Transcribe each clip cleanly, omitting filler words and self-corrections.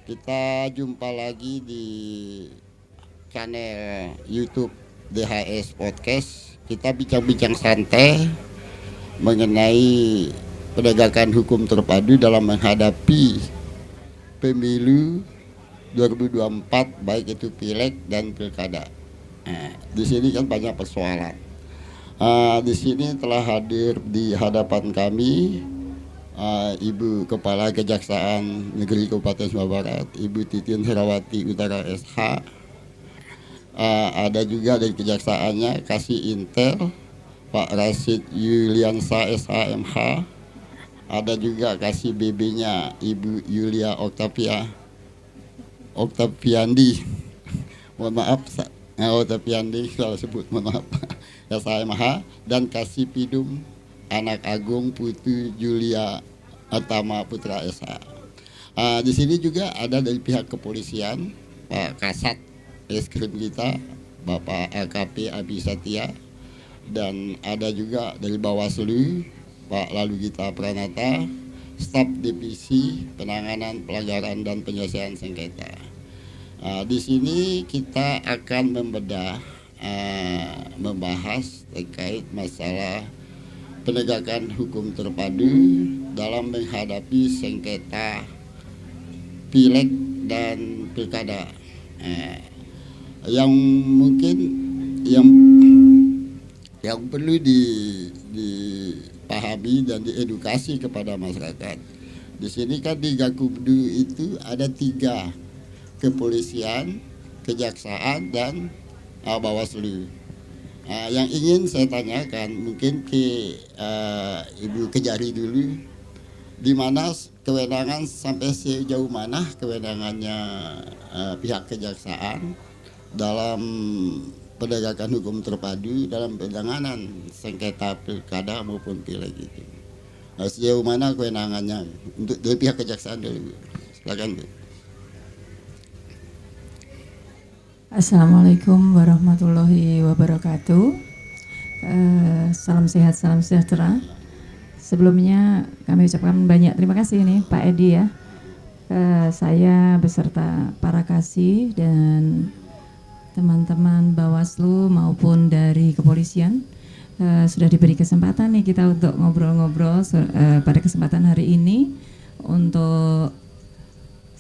Kita jumpa lagi di channel YouTube DHS Podcast. Kita bincang-bincang santai mengenai penegakan hukum terpadu dalam menghadapi pemilu 2024, baik itu pileg dan pilkada. Di sini kan banyak persoalan. Di sini telah hadir di hadapan kami Ibu Kepala Kejaksaan Negeri Kabupaten Sumbawa Barat, Ibu Titin Herawati Utara SH. Ada juga dari kejaksaannya Kasih Intel Pak Rasid Yuliansa SHMH. Ada juga Kasih BB-nya Ibu Yulia Oktaviandi. Mohon maaf, Oktaviandi kalau sebut, mohon maaf. SHMH. Dan Kasih Pidum Anak Agung Putu Julia Atama Putra SH. Di sini juga ada dari pihak kepolisian, Pak Kasat Eskrim kita, Bapak AKP Abi Satya, dan ada juga dari Bawaslu, Pak Lalu Gita Pranata, staf divisi penanganan pelanggaran dan penyelesaian sengketa. Di sini kita akan membahas terkait masalah penegakan hukum terpadu dalam menghadapi sengketa pileg dan pilkada. Yang mungkin yang perlu dipahami dan diedukasi kepada masyarakat. Di sini kan di Gakumdu itu ada 3, kepolisian, kejaksaan, dan Bawaslu. Yang ingin saya tanyakan mungkin ke Ibu Kejari dulu, di mana kewenangan sampai sejauh mana kewenangannya pihak kejaksaan dalam penegakan hukum terpadu dalam penanganan sengketa pilkada maupun pileg itu. Sejauh mana kewenangannya untuk dari pihak kejaksaan dulu? Silakan, Bu. Assalamualaikum warahmatullahi wabarakatuh. Salam sehat, salam sejahtera. Sebelumnya kami ucapkan banyak terima kasih nih Pak Edi ya. Saya beserta para kasih dan teman-teman Bawaslu maupun dari kepolisian sudah diberi kesempatan nih kita untuk ngobrol-ngobrol pada kesempatan hari ini untuk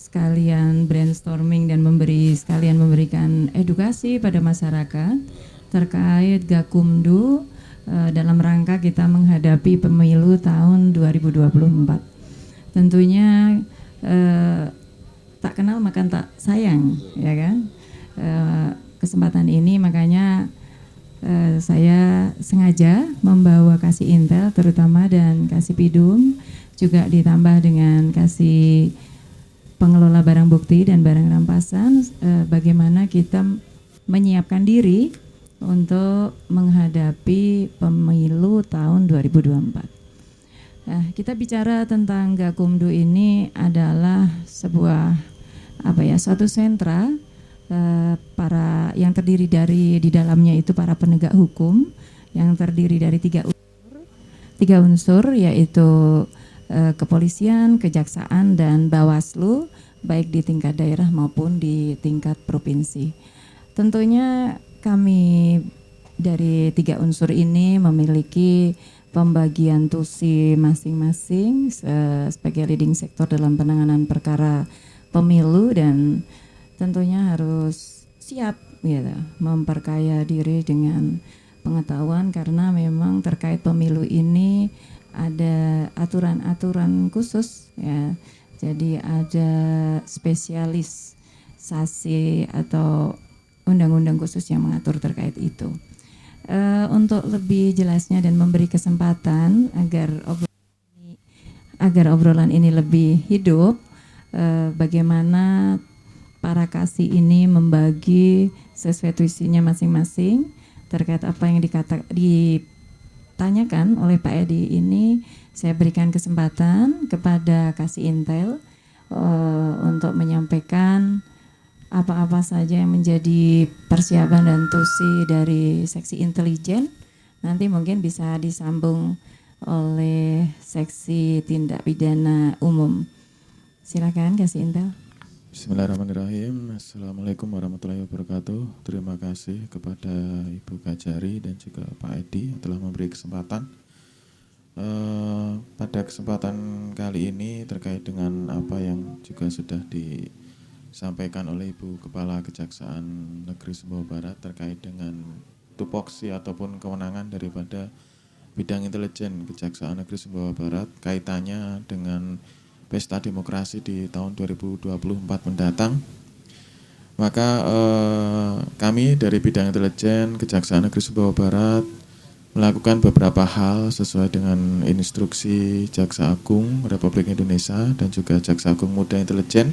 sekalian brainstorming dan memberikan edukasi pada masyarakat terkait Gakumdu dalam rangka kita menghadapi pemilu tahun 2024. Tentunya tak kenal makan tak sayang, ya kan? Kesempatan ini makanya saya sengaja membawa Kasih Intel terutama dan Kasih Pidum, juga ditambah dengan Kasih Pengelola Barang Bukti dan Barang Rampasan, bagaimana kita menyiapkan diri untuk menghadapi pemilu tahun 2024. Kita bicara tentang Gakumdu ini adalah sebuah suatu sentra para yang terdiri dari di dalamnya itu para penegak hukum yang terdiri dari tiga unsur yaitu kepolisian, kejaksaan, dan Bawaslu, baik di tingkat daerah maupun di tingkat provinsi. Tentunya kami dari 3 unsur ini memiliki pembagian tusi masing-masing sebagai leading sektor dalam penanganan perkara pemilu, dan tentunya harus siap gitu, memperkaya diri dengan pengetahuan karena memang terkait pemilu ini ada aturan-aturan khusus ya. Jadi ada spesialisasi atau undang-undang khusus yang mengatur terkait itu. Untuk lebih jelasnya dan memberi kesempatan agar obrolan ini lebih hidup, bagaimana para kasih ini membagi sesuai tusinya masing-masing terkait apa yang ditanyakan oleh Pak Edi ini. Saya berikan kesempatan kepada Kasih Intel untuk menyampaikan apa-apa saja yang menjadi persiapan dan tusi dari seksi intelijen. Nanti mungkin bisa disambung oleh seksi tindak pidana umum. Silakan kasih intel. Bismillahirrahmanirrahim. Assalamualaikum warahmatullahi wabarakatuh. Terima kasih kepada Ibu Kajari dan juga Pak Edi yang telah memberi kesempatan. Pada kesempatan kali ini terkait dengan apa yang juga sudah disampaikan oleh Ibu Kepala Kejaksaan Negeri Sumbawa Barat terkait dengan tupoksi ataupun kewenangan daripada bidang intelijen Kejaksaan Negeri Sumbawa Barat kaitannya dengan Pesta Demokrasi di tahun 2024 mendatang. Maka kami dari bidang intelijen Kejaksaan Negeri Sumbawa Barat melakukan beberapa hal sesuai dengan instruksi Jaksa Agung Republik Indonesia dan juga Jaksa Agung Muda Intelijen,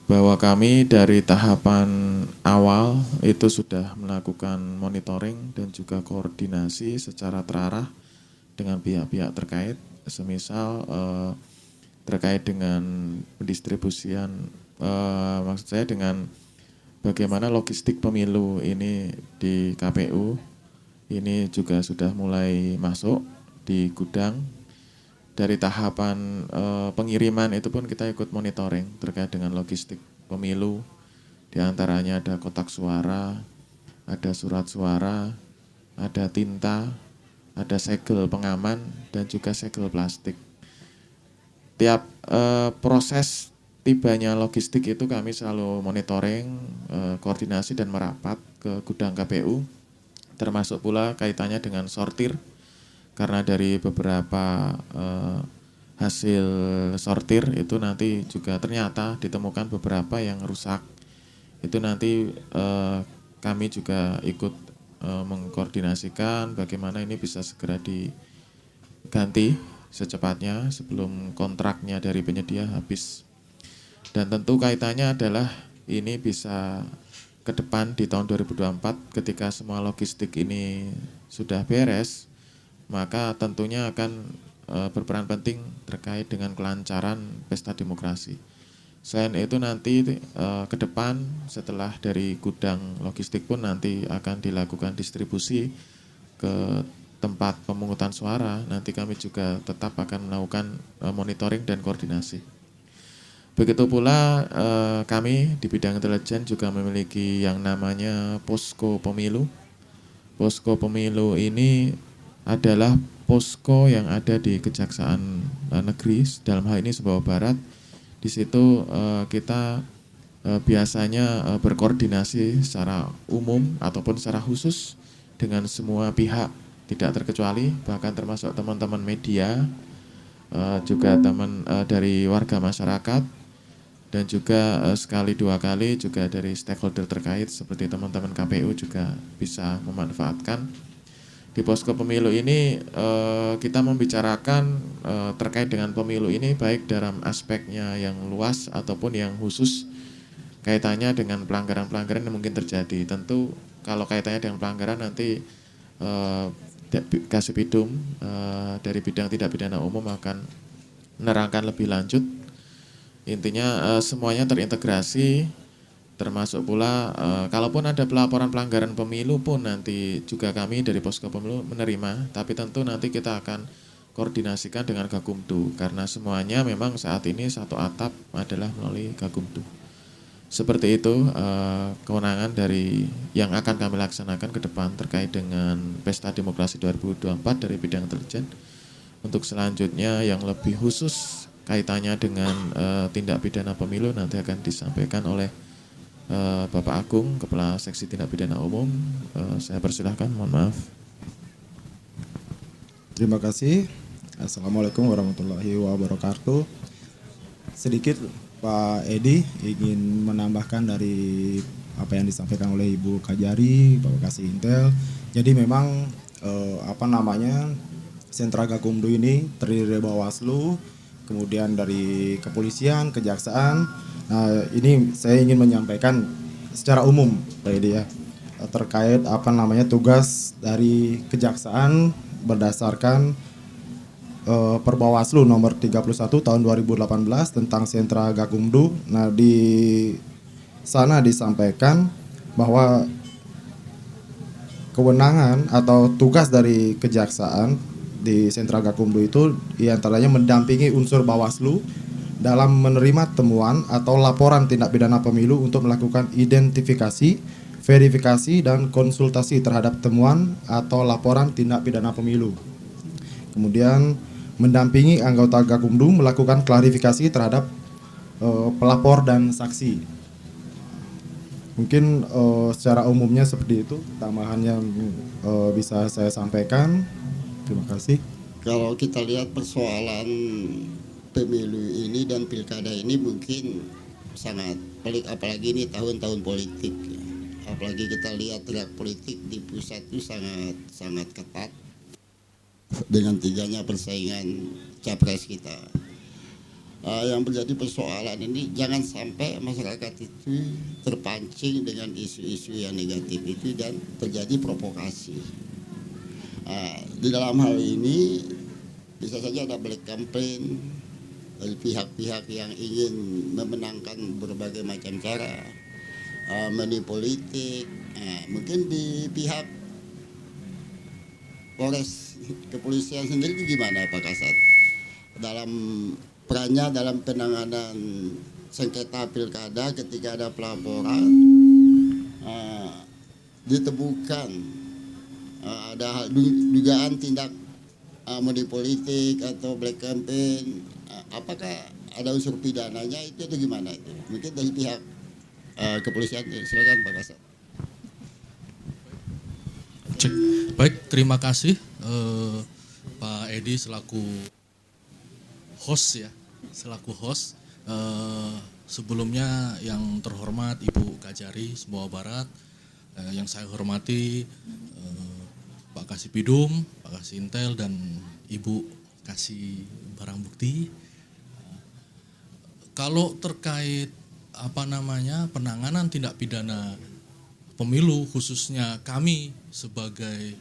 bahwa kami dari tahapan awal itu sudah melakukan monitoring dan juga koordinasi secara terarah dengan pihak-pihak terkait, semisal terkait dengan pendistribusian, maksud saya dengan bagaimana logistik pemilu ini di KPU ini juga sudah mulai masuk di gudang. Dari tahapan pengiriman itu pun kita ikut monitoring terkait dengan logistik pemilu. Di antaranya ada kotak suara, ada surat suara, ada tinta, ada segel pengaman, dan juga segel plastik. Tiap proses tibanya logistik itu kami selalu monitoring, koordinasi dan merapat ke gudang KPU, termasuk pula kaitannya dengan sortir, karena dari beberapa hasil sortir itu nanti juga ternyata ditemukan beberapa yang rusak. Itu nanti kami juga ikut mengkoordinasikan bagaimana ini bisa segera diganti secepatnya sebelum kontraknya dari penyedia habis. Dan tentu kaitannya adalah ini bisa ke depan di tahun 2024 ketika semua logistik ini sudah beres, maka tentunya akan berperan penting terkait dengan kelancaran pesta demokrasi. Selain itu nanti ke depan setelah dari gudang logistik pun nanti akan dilakukan distribusi ke tempat pemungutan suara. Nanti kami juga tetap akan melakukan monitoring dan koordinasi. Begitu pula kami di bidang intelijen juga memiliki yang namanya posko pemilu. Posko pemilu ini adalah posko yang ada di Kejaksaan Negeri, dalam hal ini Sumbawa Barat. Di situ kita biasanya berkoordinasi secara umum ataupun secara khusus dengan semua pihak, tidak terkecuali, bahkan termasuk teman-teman media, juga teman dari warga masyarakat, dan juga sekali dua kali juga dari stakeholder terkait seperti teman-teman KPU juga bisa memanfaatkan. Di posko pemilu ini kita membicarakan terkait dengan pemilu ini baik dalam aspeknya yang luas ataupun yang khusus kaitannya dengan pelanggaran-pelanggaran yang mungkin terjadi. Tentu kalau kaitannya dengan pelanggaran nanti Kasubidum dari bidang tindak pidana umum akan menerangkan lebih lanjut. Intinya semuanya terintegrasi, termasuk pula kalaupun ada pelaporan pelanggaran pemilu pun nanti juga kami dari posko pemilu menerima, tapi tentu nanti kita akan koordinasikan dengan Gakumdu karena semuanya memang saat ini satu atap adalah melalui Gakumdu. Seperti itu kewenangan dari yang akan kami laksanakan ke depan terkait dengan Pesta Demokrasi 2024 dari bidang intelijen. Untuk selanjutnya yang lebih khusus kaitannya dengan tindak pidana pemilu nanti akan disampaikan oleh Bapak Agung, Kepala Seksi Tindak Pidana Umum. Saya persilahkan, mohon maaf. Terima kasih. Assalamualaikum warahmatullahi wabarakatuh. Sedikit Pak Edi ingin menambahkan dari apa yang disampaikan oleh Ibu Kajari, Bapak Kasih Intel. Jadi memang sentra Gakumdu ini terdiri dari Bawaslu, kemudian dari kepolisian, kejaksaan. Nah, ini saya ingin menyampaikan secara umum, Pak Edi ya, terkait tugas dari kejaksaan berdasarkan Perbawaslu nomor 31 tahun 2018 tentang sentra Gakumdu. Nah, di sana disampaikan bahwa kewenangan atau tugas dari kejaksaan di sentra Gakumdu itu diantaranya mendampingi unsur Bawaslu dalam menerima temuan atau laporan tindak pidana pemilu untuk melakukan identifikasi, verifikasi, dan konsultasi terhadap temuan atau laporan tindak pidana pemilu. Kemudian mendampingi anggota Gakumdu melakukan klarifikasi terhadap pelapor dan saksi. Mungkin secara umumnya seperti itu, tambahannya bisa saya sampaikan. Terima kasih. Kalau kita lihat persoalan pemilu ini dan pilkada ini mungkin sangat pelik, apalagi ini tahun-tahun politik. Apalagi kita lihat track politik di pusat itu sangat ketat dengan tiganya persaingan capres kita. Yang menjadi persoalan ini jangan sampai masyarakat itu terpancing dengan isu-isu yang negatif itu dan terjadi provokasi. Di dalam hal ini bisa saja ada black campaign dari pihak-pihak yang ingin memenangkan berbagai macam cara, money politik. Mungkin di pihak Polres kepolisian sendiri itu gimana Pak Kasat dalam perannya dalam penanganan sengketa pilkada ketika ada pelaporan ditemukan ada dugaan tindak money politik atau black campaign, apakah ada unsur pidananya itu atau gimana itu? Mungkin dari pihak kepolisian, silakan Pak Kasat. Cek. Baik, terima kasih Pak Edi selaku host ya, sebelumnya yang terhormat Ibu Kajari Sumbawa Barat, yang saya hormati Pak Kasipidum, Pak Kasintel, dan Ibu Kasih Barang Bukti. Kalau terkait penanganan tindak pidana pemilu, khususnya kami sebagai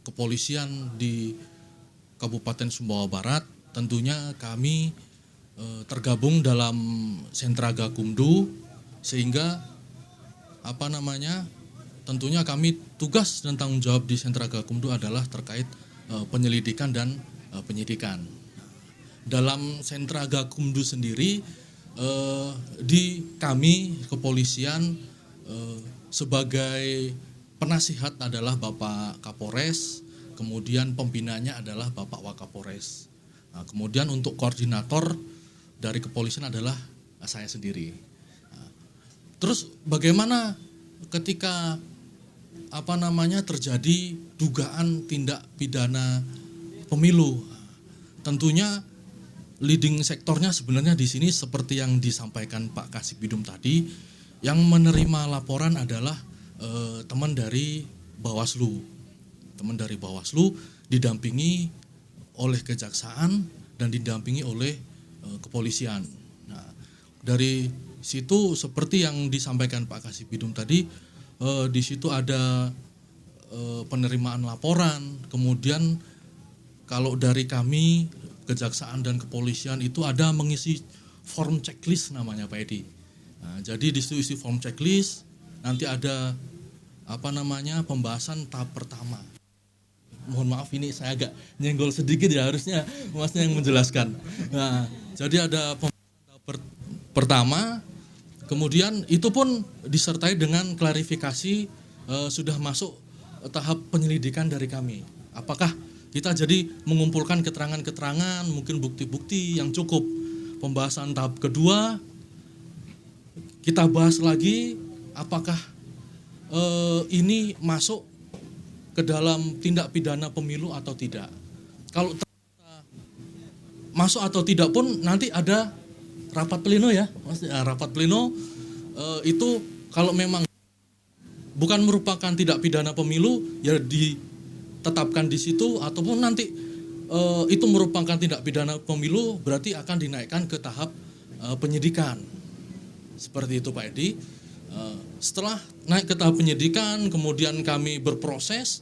kepolisian di Kabupaten Sumbawa Barat, tentunya kami tergabung dalam Sentra Gakumdu, sehingga tentunya kami tugas dan tanggung jawab di Sentra Gakumdu adalah terkait penyelidikan dan penyidikan. Dalam Sentra Gakumdu sendiri, di kami kepolisian sebagai penasihat adalah Bapak Kapolres, kemudian pembinanya adalah Bapak Wakapolres. Nah, kemudian untuk koordinator dari kepolisian adalah saya sendiri. Terus bagaimana ketika terjadi dugaan tindak pidana pemilu? Tentunya leading sektornya sebenarnya di sini seperti yang disampaikan Pak Kasipidum tadi, yang menerima laporan adalah teman dari Bawaslu. Teman dari Bawaslu didampingi oleh kejaksaan dan didampingi oleh kepolisian. Nah, dari situ seperti yang disampaikan Pak Kasipidum tadi, di situ ada penerimaan laporan, kemudian kalau dari kami kejaksaan dan kepolisian itu ada mengisi form checklist namanya Pak Edi. Nah, jadi di situ isi form checklist, nanti ada pembahasan tahap pertama. Mohon maaf ini saya agak nyenggol sedikit ya, harusnya Masnya yang menjelaskan. Nah, jadi ada pembahasan tahap pertama, kemudian itu pun disertai dengan klarifikasi sudah masuk tahap penyelidikan dari kami. Apakah kita jadi mengumpulkan keterangan-keterangan, mungkin bukti-bukti yang cukup. Pembahasan tahap kedua, kita bahas lagi apakah ini masuk ke dalam tindak pidana pemilu atau tidak. Kalau masuk atau tidak pun nanti ada rapat pleno ya, rapat pleno itu kalau memang bukan merupakan tindak pidana pemilu ya ditetapkan di situ, ataupun nanti itu merupakan tindak pidana pemilu berarti akan dinaikkan ke tahap penyidikan. Seperti itu Pak Edi. Setelah naik ke tahap penyidikan, kemudian kami berproses,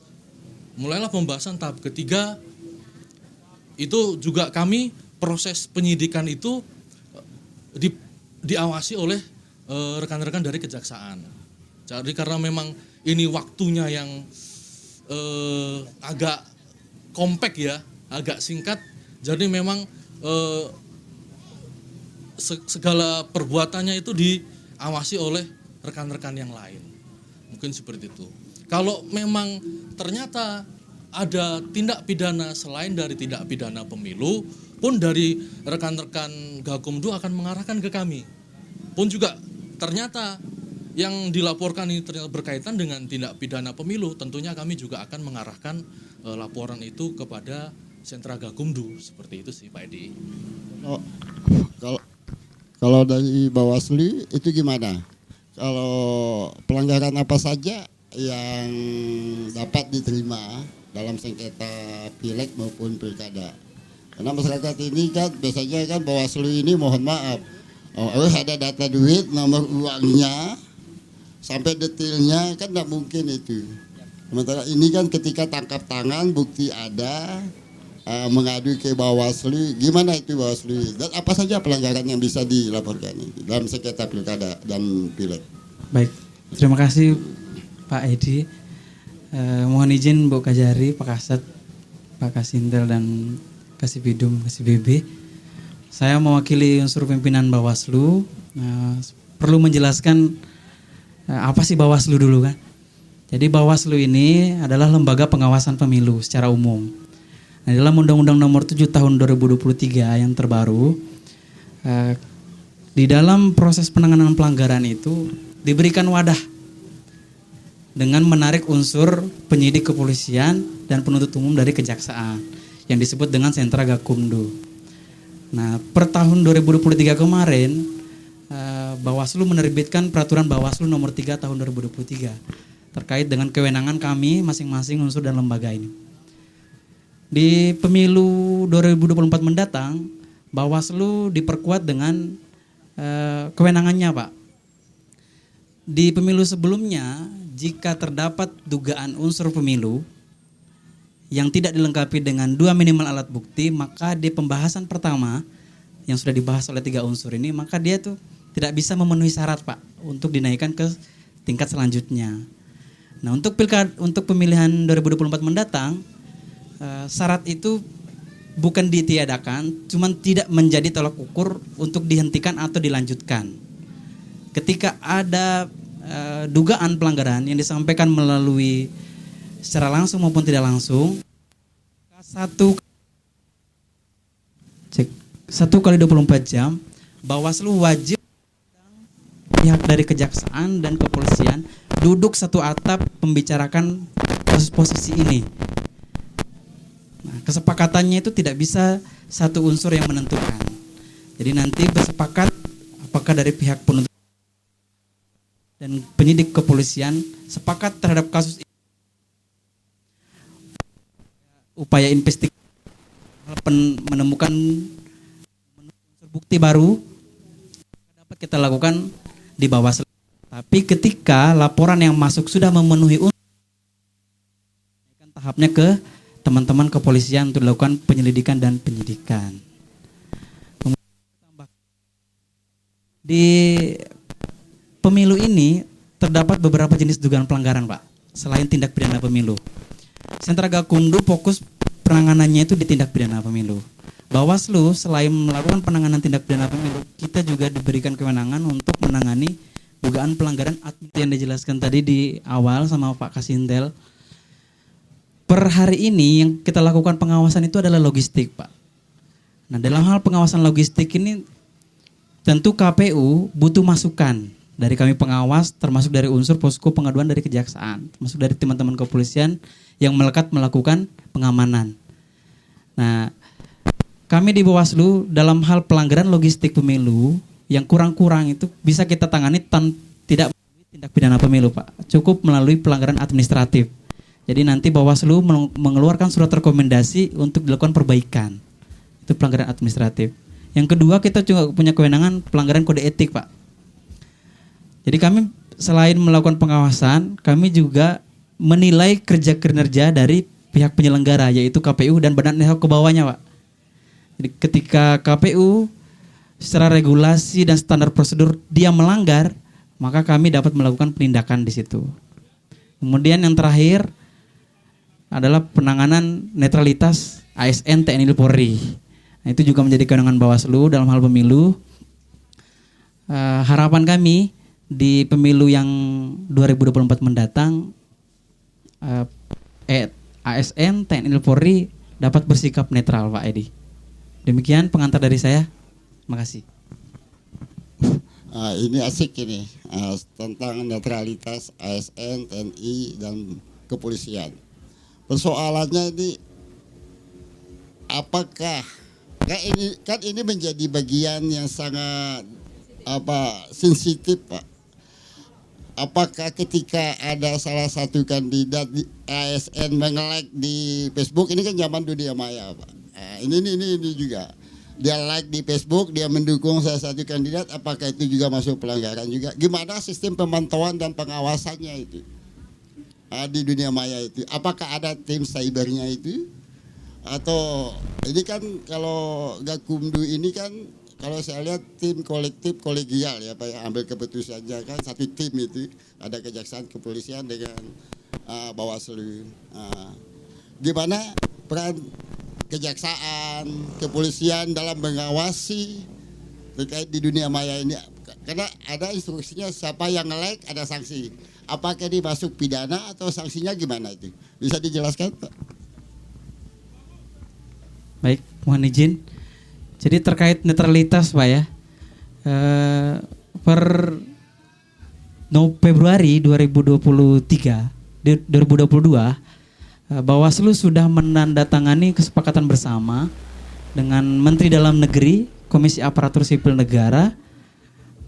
mulailah pembahasan tahap ketiga. Itu juga kami proses penyidikan itu diawasi oleh rekan-rekan dari kejaksaan. Jadi karena memang ini waktunya yang agak kompak ya, agak singkat, jadi memang segala perbuatannya itu diawasi oleh rekan-rekan yang lain. Mungkin seperti itu. Kalau memang ternyata ada tindak pidana selain dari tindak pidana pemilu, pun dari rekan-rekan Gakumdu akan mengarahkan ke kami. Pun juga ternyata yang dilaporkan ini ternyata berkaitan dengan tindak pidana pemilu, tentunya kami juga akan mengarahkan laporan itu kepada sentra Gakumdu. Seperti itu sih Pak Edi. Kalau dari Bawaslu itu gimana? Kalau pelanggaran apa saja yang dapat diterima dalam sengketa pileg maupun pilkada? Karena masyarakat ini kan biasanya kan Bawaslu ini mohon maaf, ada data duit, nomor uangnya, sampai detailnya kan tidak mungkin itu. Sementara ini kan ketika tangkap tangan, bukti ada, mengadu ke Bawaslu, gimana itu Bawaslu? Dan apa saja pelanggaran yang bisa dilaporkan dalam sengketa pilkada dan pileg? Baik, terima kasih Pak Edi. Mohon izin Bu Kajari, Pak Kasat, Pak Kasintel dan Kasibidum, Kasibebe. Saya mewakili unsur pimpinan Bawaslu. Perlu menjelaskan apa sih Bawaslu dulu kan? Jadi Bawaslu ini adalah lembaga pengawasan pemilu secara umum. Nah, dalam Undang-Undang Nomor 7 Tahun 2023 yang terbaru, di dalam proses penanganan pelanggaran itu diberikan wadah dengan menarik unsur penyidik kepolisian dan penuntut umum dari kejaksaan yang disebut dengan sentra Gakumdu. Nah, per tahun 2023 kemarin Bawaslu menerbitkan peraturan Bawaslu nomor 3 tahun 2023 terkait dengan kewenangan kami masing-masing unsur dan lembaga ini. Di pemilu 2024 mendatang, Bawaslu diperkuat dengan kewenangannya, Pak. Di pemilu sebelumnya, jika terdapat dugaan unsur pemilu yang tidak dilengkapi dengan 2 minimal alat bukti, maka di pembahasan pertama yang sudah dibahas oleh 3 unsur ini, maka dia tuh tidak bisa memenuhi syarat, Pak, untuk dinaikkan ke tingkat selanjutnya. Nah, untuk pemilihan 2024 mendatang, syarat itu bukan ditiadakan, cuman tidak menjadi tolak ukur untuk dihentikan atau dilanjutkan. Ketika ada dugaan pelanggaran yang disampaikan melalui secara langsung maupun tidak langsung, satu kali 24 jam, Bawaslu wajib pihak dari kejaksaan dan kepolisian duduk satu atap membicarakan kasus posisi ini. Nah, kesepakatannya itu tidak bisa satu unsur yang menentukan. Jadi nanti bersepakat apakah dari pihak penuntut dan penyidik kepolisian sepakat terhadap kasus ini, upaya investigasi menemukan unsur bukti baru dapat kita lakukan di Bawaslu. Tapi ketika laporan yang masuk sudah memenuhi unsur, tahapnya ke teman-teman kepolisian untuk dilakukan penyelidikan dan penyidikan. Di pemilu ini terdapat beberapa jenis dugaan pelanggaran, Pak, selain tindak pidana pemilu. Sentra Gakumdu fokus penanganannya itu di tindak pidana pemilu. Bawaslu selain melakukan penanganan tindak pidana pemilu, kita juga diberikan kewenangan untuk menangani dugaan pelanggaran administratif yang dijelaskan tadi di awal sama Pak Kasintel. Per hari ini yang kita lakukan pengawasan itu adalah logistik, Pak. Nah, dalam hal pengawasan logistik ini tentu KPU butuh masukan dari kami pengawas, termasuk dari unsur posko pengaduan dari kejaksaan, termasuk dari teman-teman kepolisian yang melekat melakukan pengamanan. Nah, kami di Bawaslu dalam hal pelanggaran logistik pemilu yang kurang-kurang itu bisa kita tangani tidak melalui tindak pidana pemilu, Pak. Cukup melalui pelanggaran administratif. Jadi nanti Bawaslu mengeluarkan surat rekomendasi untuk dilakukan perbaikan. Itu pelanggaran administratif. Yang kedua, kita juga punya kewenangan pelanggaran kode etik, Pak. Jadi kami selain melakukan pengawasan, kami juga menilai kerja kinerja dari pihak penyelenggara, yaitu KPU dan badan ad hoc ke bawahnya, Pak. Jadi ketika KPU secara regulasi dan standar prosedur dia melanggar, maka kami dapat melakukan penindakan di situ. Kemudian yang terakhir adalah penanganan netralitas ASN TNI Polri. Nah, itu juga menjadi kewenangan Bawaslu dalam hal pemilu. harapan kami di pemilu yang 2024 mendatang, ASN, TNI Polri dapat bersikap netral, Pak Edi. Demikian pengantar dari saya. Terima kasih. Ini asik ini tentang netralitas ASN, TNI dan kepolisian. Persoalannya ini apakah kan ini menjadi bagian yang sangat sensitif, Pak. Apakah ketika ada salah satu kandidat di ASN nge-like di Facebook, ini kan zaman dunia maya, Pak. Ini juga. Dia like di Facebook, dia mendukung salah satu kandidat, apakah itu juga masuk pelanggaran juga? Gimana sistem pemantauan dan pengawasannya itu di dunia maya itu? Apakah ada tim cybernya itu? Atau ini kan kalau Gakumdu ini kan kalau saya lihat tim kolektif kolegial ya Pak, ambil keputusannya kan satu tim itu, ada kejaksaan, kepolisian dengan Bawaslu. Gimana peran kejaksaan, kepolisian dalam mengawasi terkait di dunia maya ini? Karena ada instruksinya siapa yang nge-like ada sanksi. Apakah ini masuk pidana atau sanksinya gimana itu? Bisa dijelaskan, Pak? Baik, mohon izin. Jadi terkait netralitas, Pak ya, per Februari 2022 Bawaslu sudah menandatangani kesepakatan bersama dengan Menteri Dalam Negeri, Komisi Aparatur Sipil Negara,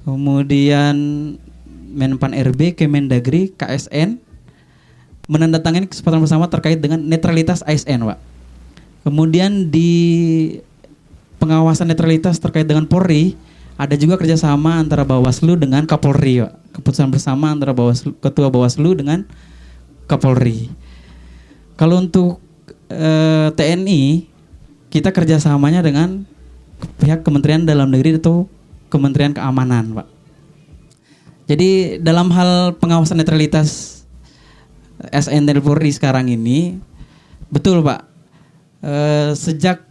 kemudian Menpan RB, Kemendagri, KSN, menandatangani kesepakatan bersama terkait dengan netralitas ASN, Pak. Kemudian di pengawasan netralitas terkait dengan Polri, ada juga kerjasama antara Bawaslu dengan Kapolri, Pak. Keputusan bersama antara Ketua Bawaslu dengan Kapolri. Kalau untuk TNI, kita kerjasamanya dengan pihak Kementerian Dalam Negeri atau Kementerian Keamanan, Pak. Jadi dalam hal pengawasan netralitas ASN dan Polri sekarang ini, betul Pak, sejak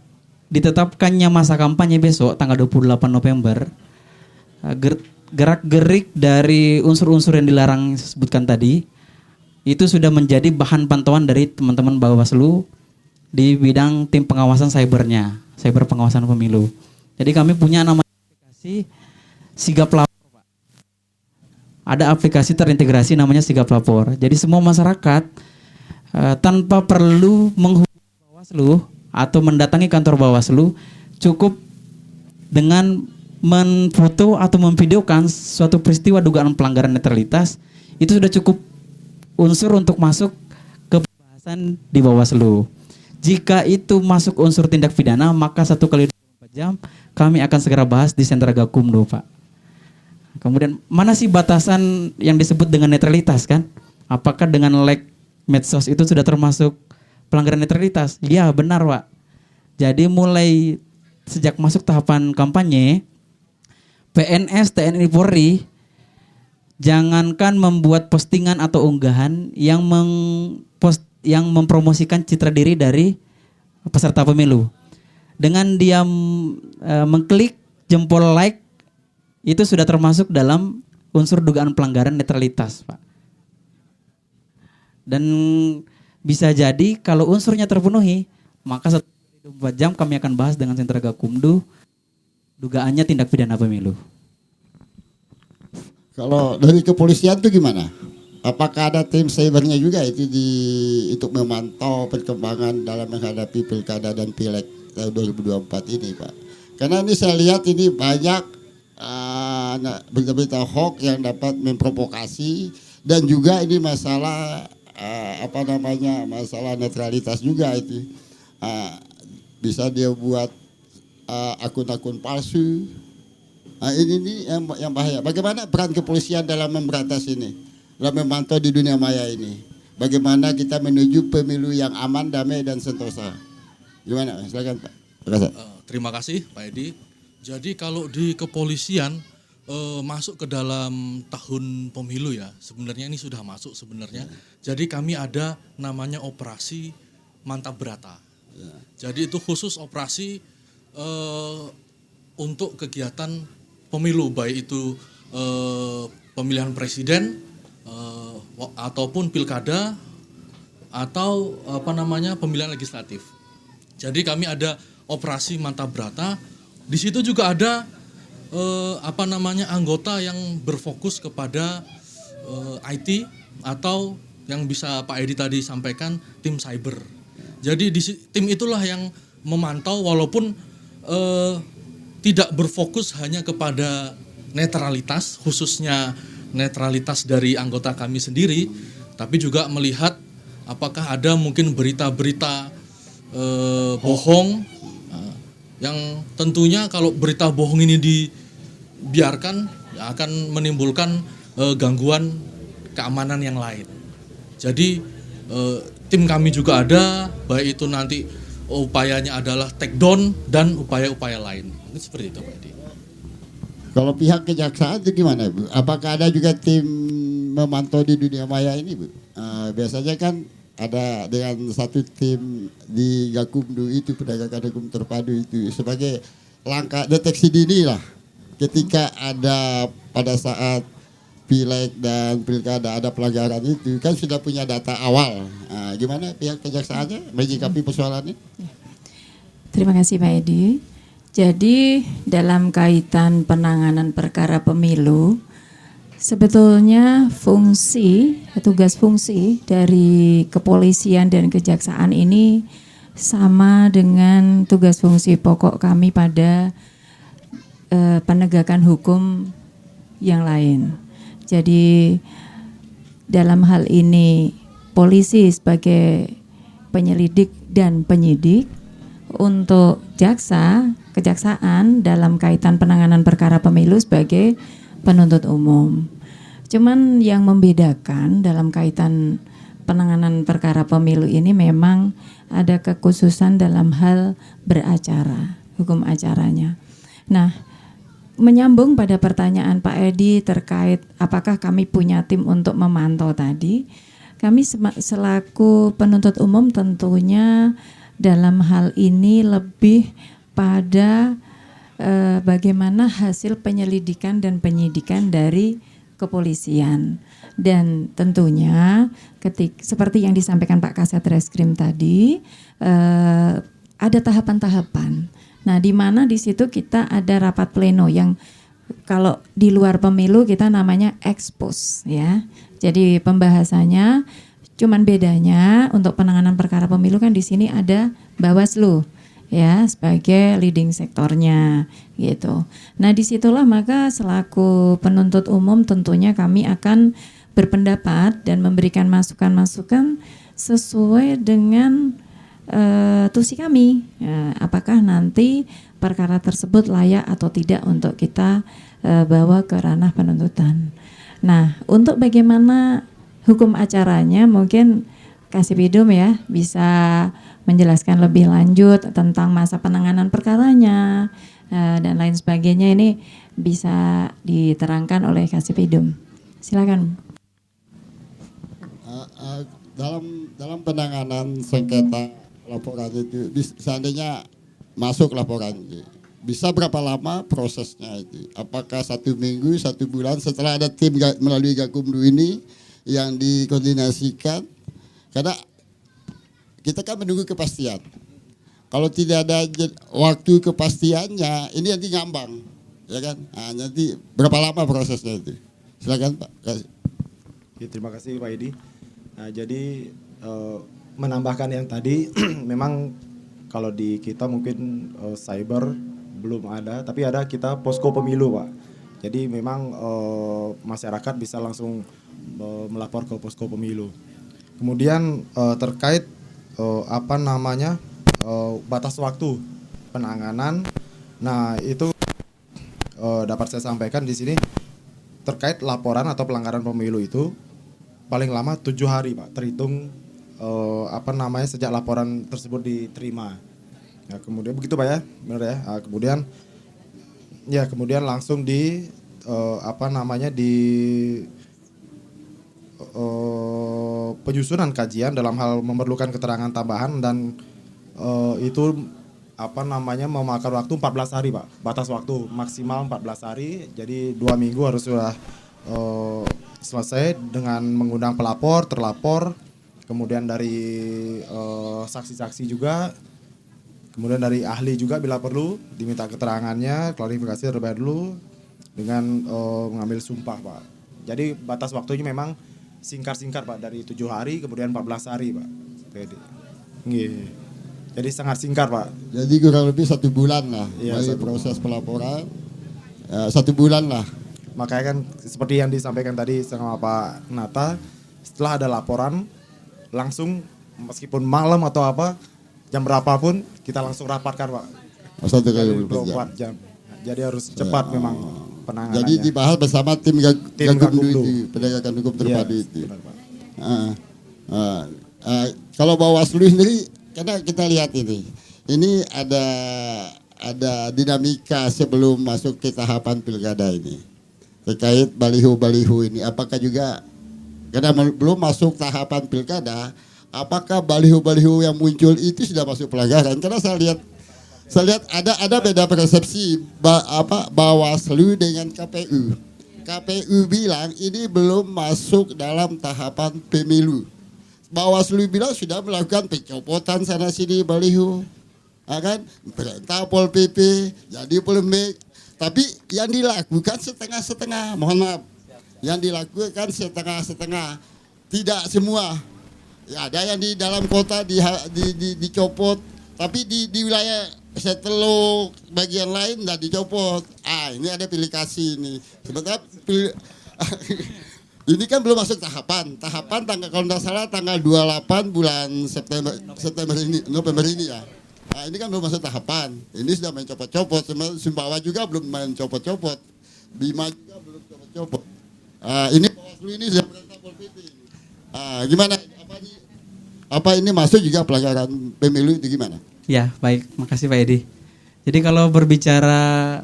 ditetapkannya masa kampanye besok tanggal 28 November, gerak-gerik dari unsur-unsur yang dilarang disebutkan tadi itu sudah menjadi bahan pantauan dari teman-teman Bawaslu di bidang tim pengawasan cybernya, cyber pengawasan pemilu. Jadi kami punya namanya aplikasi Sigap Lapor, Pak. Ada aplikasi terintegrasi namanya Sigap Lapor. Jadi semua masyarakat tanpa perlu menghubungi Bawaslu atau mendatangi kantor Bawaslu, cukup dengan menfoto atau memvideokan suatu peristiwa dugaan pelanggaran netralitas, itu sudah cukup unsur untuk masuk ke pembahasan di Bawaslu. Jika itu masuk unsur tindak pidana, maka 1 kali 24 jam kami akan segera bahas di Sentra Gakumdu, Pak. Kemudian mana sih batasan yang disebut dengan netralitas kan? Apakah dengan like medsos itu sudah termasuk pelanggaran netralitas? Iya benar, Pak. Jadi mulai sejak masuk tahapan kampanye, PNS, TNI, Polri jangankan membuat postingan atau unggahan yang mempromosikan citra diri dari peserta pemilu. Dengan dia mengklik jempol like, itu sudah termasuk dalam unsur dugaan pelanggaran netralitas, Pak. Dan bisa jadi kalau unsurnya terpenuhi, maka 1 jam kami akan bahas dengan Sentra Gakumdu dugaannya tindak pidana pemilu. Kalau dari kepolisian itu gimana? Apakah ada tim cybernya juga itu untuk memantau perkembangan dalam menghadapi pilkada dan pileg tahun 2024 ini, Pak? Karena ini saya lihat ini banyak berita-berita hoax yang dapat memprovokasi, dan juga ini masalah masalah netralitas juga itu. Bisa dia buat akun-akun palsu. Ini yang bahaya. Bagaimana peran kepolisian dalam memberantas ini, dalam memantau di dunia maya ini? Bagaimana kita menuju pemilu yang aman, damai, dan sentosa? Gimana? Silakan, Pak. Terima kasih, Pak Edi. Jadi kalau di kepolisian masuk ke dalam tahun pemilu ya, sebenarnya ini sudah masuk sebenarnya. Jadi kami ada namanya operasi Mantap Brata. Jadi itu khusus operasi untuk kegiatan pemilu, baik itu pemilihan presiden ataupun pilkada atau pemilihan legislatif. Jadi kami ada operasi Manta Brata. Di situ juga ada anggota yang berfokus kepada IT atau yang bisa Pak Edi tadi sampaikan tim cyber. Jadi tim itulah yang memantau walaupun tidak berfokus hanya kepada netralitas, khususnya netralitas dari anggota kami sendiri, tapi juga melihat apakah ada mungkin berita-berita bohong yang tentunya kalau berita bohong ini dibiarkan akan menimbulkan gangguan keamanan yang lain. Jadi tim kami juga ada, baik itu nanti upayanya adalah take down dan upaya-upaya lain. Ini seperti itu Pak Edi. Kalau pihak kejaksaan itu gimana Bu? Apakah ada juga tim memantau di dunia maya ini Bu? Biasanya kan ada dengan satu tim di Gakumdu itu, penegakan hukum terpadu itu, sebagai langkah deteksi dini lah. Ketika ada pada saat pileg dan pilkada ada pelanggaran itu, kan sudah punya data awal. Gimana pihak kejaksaannya menyikapi persoalan ini? Terima kasih Pak Edi. Jadi dalam kaitan penanganan perkara pemilu, sebetulnya tugas fungsi dari kepolisian dan kejaksaan ini sama dengan tugas fungsi pokok kami pada penegakan hukum yang lain. Jadi dalam hal ini polisi sebagai penyelidik dan penyidik, untuk kejaksaan dalam kaitan penanganan perkara pemilu sebagai penuntut umum. Cuman yang membedakan dalam kaitan penanganan perkara pemilu ini memang ada kekhususan dalam hal beracara, hukum acaranya. Nah, menyambung pada pertanyaan Pak Edi terkait apakah kami punya tim untuk memantau tadi, kami selaku penuntut umum tentunya dalam hal ini lebih pada bagaimana hasil penyelidikan dan penyidikan dari kepolisian. Dan tentunya seperti yang disampaikan Pak Kasat Reskrim tadi, ada tahapan-tahapan. Nah, di mana di situ kita ada rapat pleno yang kalau di luar pemilu kita namanya expose ya. Jadi pembahasannya cuman bedanya untuk penanganan perkara pemilu kan di sini ada Bawaslu ya sebagai leading sektornya gitu. Nah, disitulah maka selaku penuntut umum tentunya kami akan berpendapat dan memberikan masukan-masukan sesuai dengan tusi kami. Apakah nanti perkara tersebut layak atau tidak untuk kita bawa ke ranah penuntutan. Nah, untuk bagaimana hukum acaranya mungkin Kasipidum ya bisa menjelaskan lebih lanjut tentang masa penanganan perkaranya dan lain sebagainya, ini bisa diterangkan oleh Kasipidum. Silakan. Dalam penanganan sengketa laporan itu, seandainya masuk laporan itu, bisa berapa lama prosesnya itu? Apakah 1 minggu, 1 bulan setelah ada tim melalui Gakumdu ini yang dikoordinasikan? Karena kita kan menunggu kepastian. Kalau tidak ada waktu kepastiannya, ini nanti ngambang, ya kan? Nah, nanti berapa lama prosesnya itu? Silakan Pak. Oke, terima kasih Pak Edi. Nah, jadi menambahkan yang tadi, memang kalau di kita mungkin cyber belum ada, tapi ada kita posko pemilu Pak. Jadi memang masyarakat bisa langsung melapor ke posko pemilu. Kemudian terkait batas waktu penanganan, nah itu dapat saya sampaikan di sini terkait laporan atau pelanggaran pemilu itu paling lama 7 hari Pak, terhitung sejak laporan tersebut diterima. Ya, kemudian begitu Pak ya, benar ya. Kemudian langsung di penyusunan kajian dalam hal memerlukan keterangan tambahan dan itu memakan waktu 14 hari Pak, batas waktu maksimal 14 hari, jadi 2 minggu harus sudah selesai dengan mengundang pelapor, terlapor, kemudian dari saksi-saksi juga, kemudian dari ahli juga bila perlu diminta keterangannya, klarifikasi terlebih dulu dengan mengambil sumpah Pak. Jadi batas waktunya memang singkat-singkat Pak, dari 7 hari kemudian 14 hari Pak. Jadi sangat singkat Pak. Jadi kurang lebih 1 bulan lah Iya, dari 1 proses pelaporan. 1 bulan lah. Makanya kan seperti yang disampaikan tadi sama Pak Nata, setelah ada laporan langsung meskipun malam atau apa, jam berapapun kita langsung rapatkan Pak. 1 kali 24 jam. Jadi harus cepat memang penanganannya. Jadi dibahas bersama tim Gakumdu itu, penegakan hukum terpadu itu. Benar, Pak. Kalau Bawaslu sendiri, karena kita lihat ini ada dinamika sebelum masuk ke tahapan pilkada ini terkait baliho-baliho ini. Apakah juga karena belum masuk tahapan pilkada, apakah baliho-baliho yang muncul itu sudah masuk pelanggaran? Karena saya lihat ada beda persepsi Bawaslu dengan KPU. KPU bilang ini belum masuk dalam tahapan pemilu. Bawaslu bilang sudah melakukan pencopotan sana sini baliho, kan? Perintah Pol PP, jadi polemik. Tapi yang dilakukan setengah-setengah, mohon maaf, yang dilakukan setengah-setengah, tidak semua. Ya, ada yang di dalam kota dicopot, tapi di wilayah Seteluk bagian lain tidak dicopot. Ini ada pilih kasih ini. Sebenarnya ini kan belum masuk tahapan kalau tidak salah tanggal 28 bulan September ini, November ini ya. Ini kan belum masuk tahapan. Ini sudah main copot-copot. Sumbawa juga belum main copot-copot. Bima juga belum copot-copot. Ini Bawaslu ini sudah perintah Pol PP. Gimana? Apa ini masuk juga pelanggaran pemilu itu gimana? Ya, baik. Makasih Pak Edi. Jadi kalau berbicara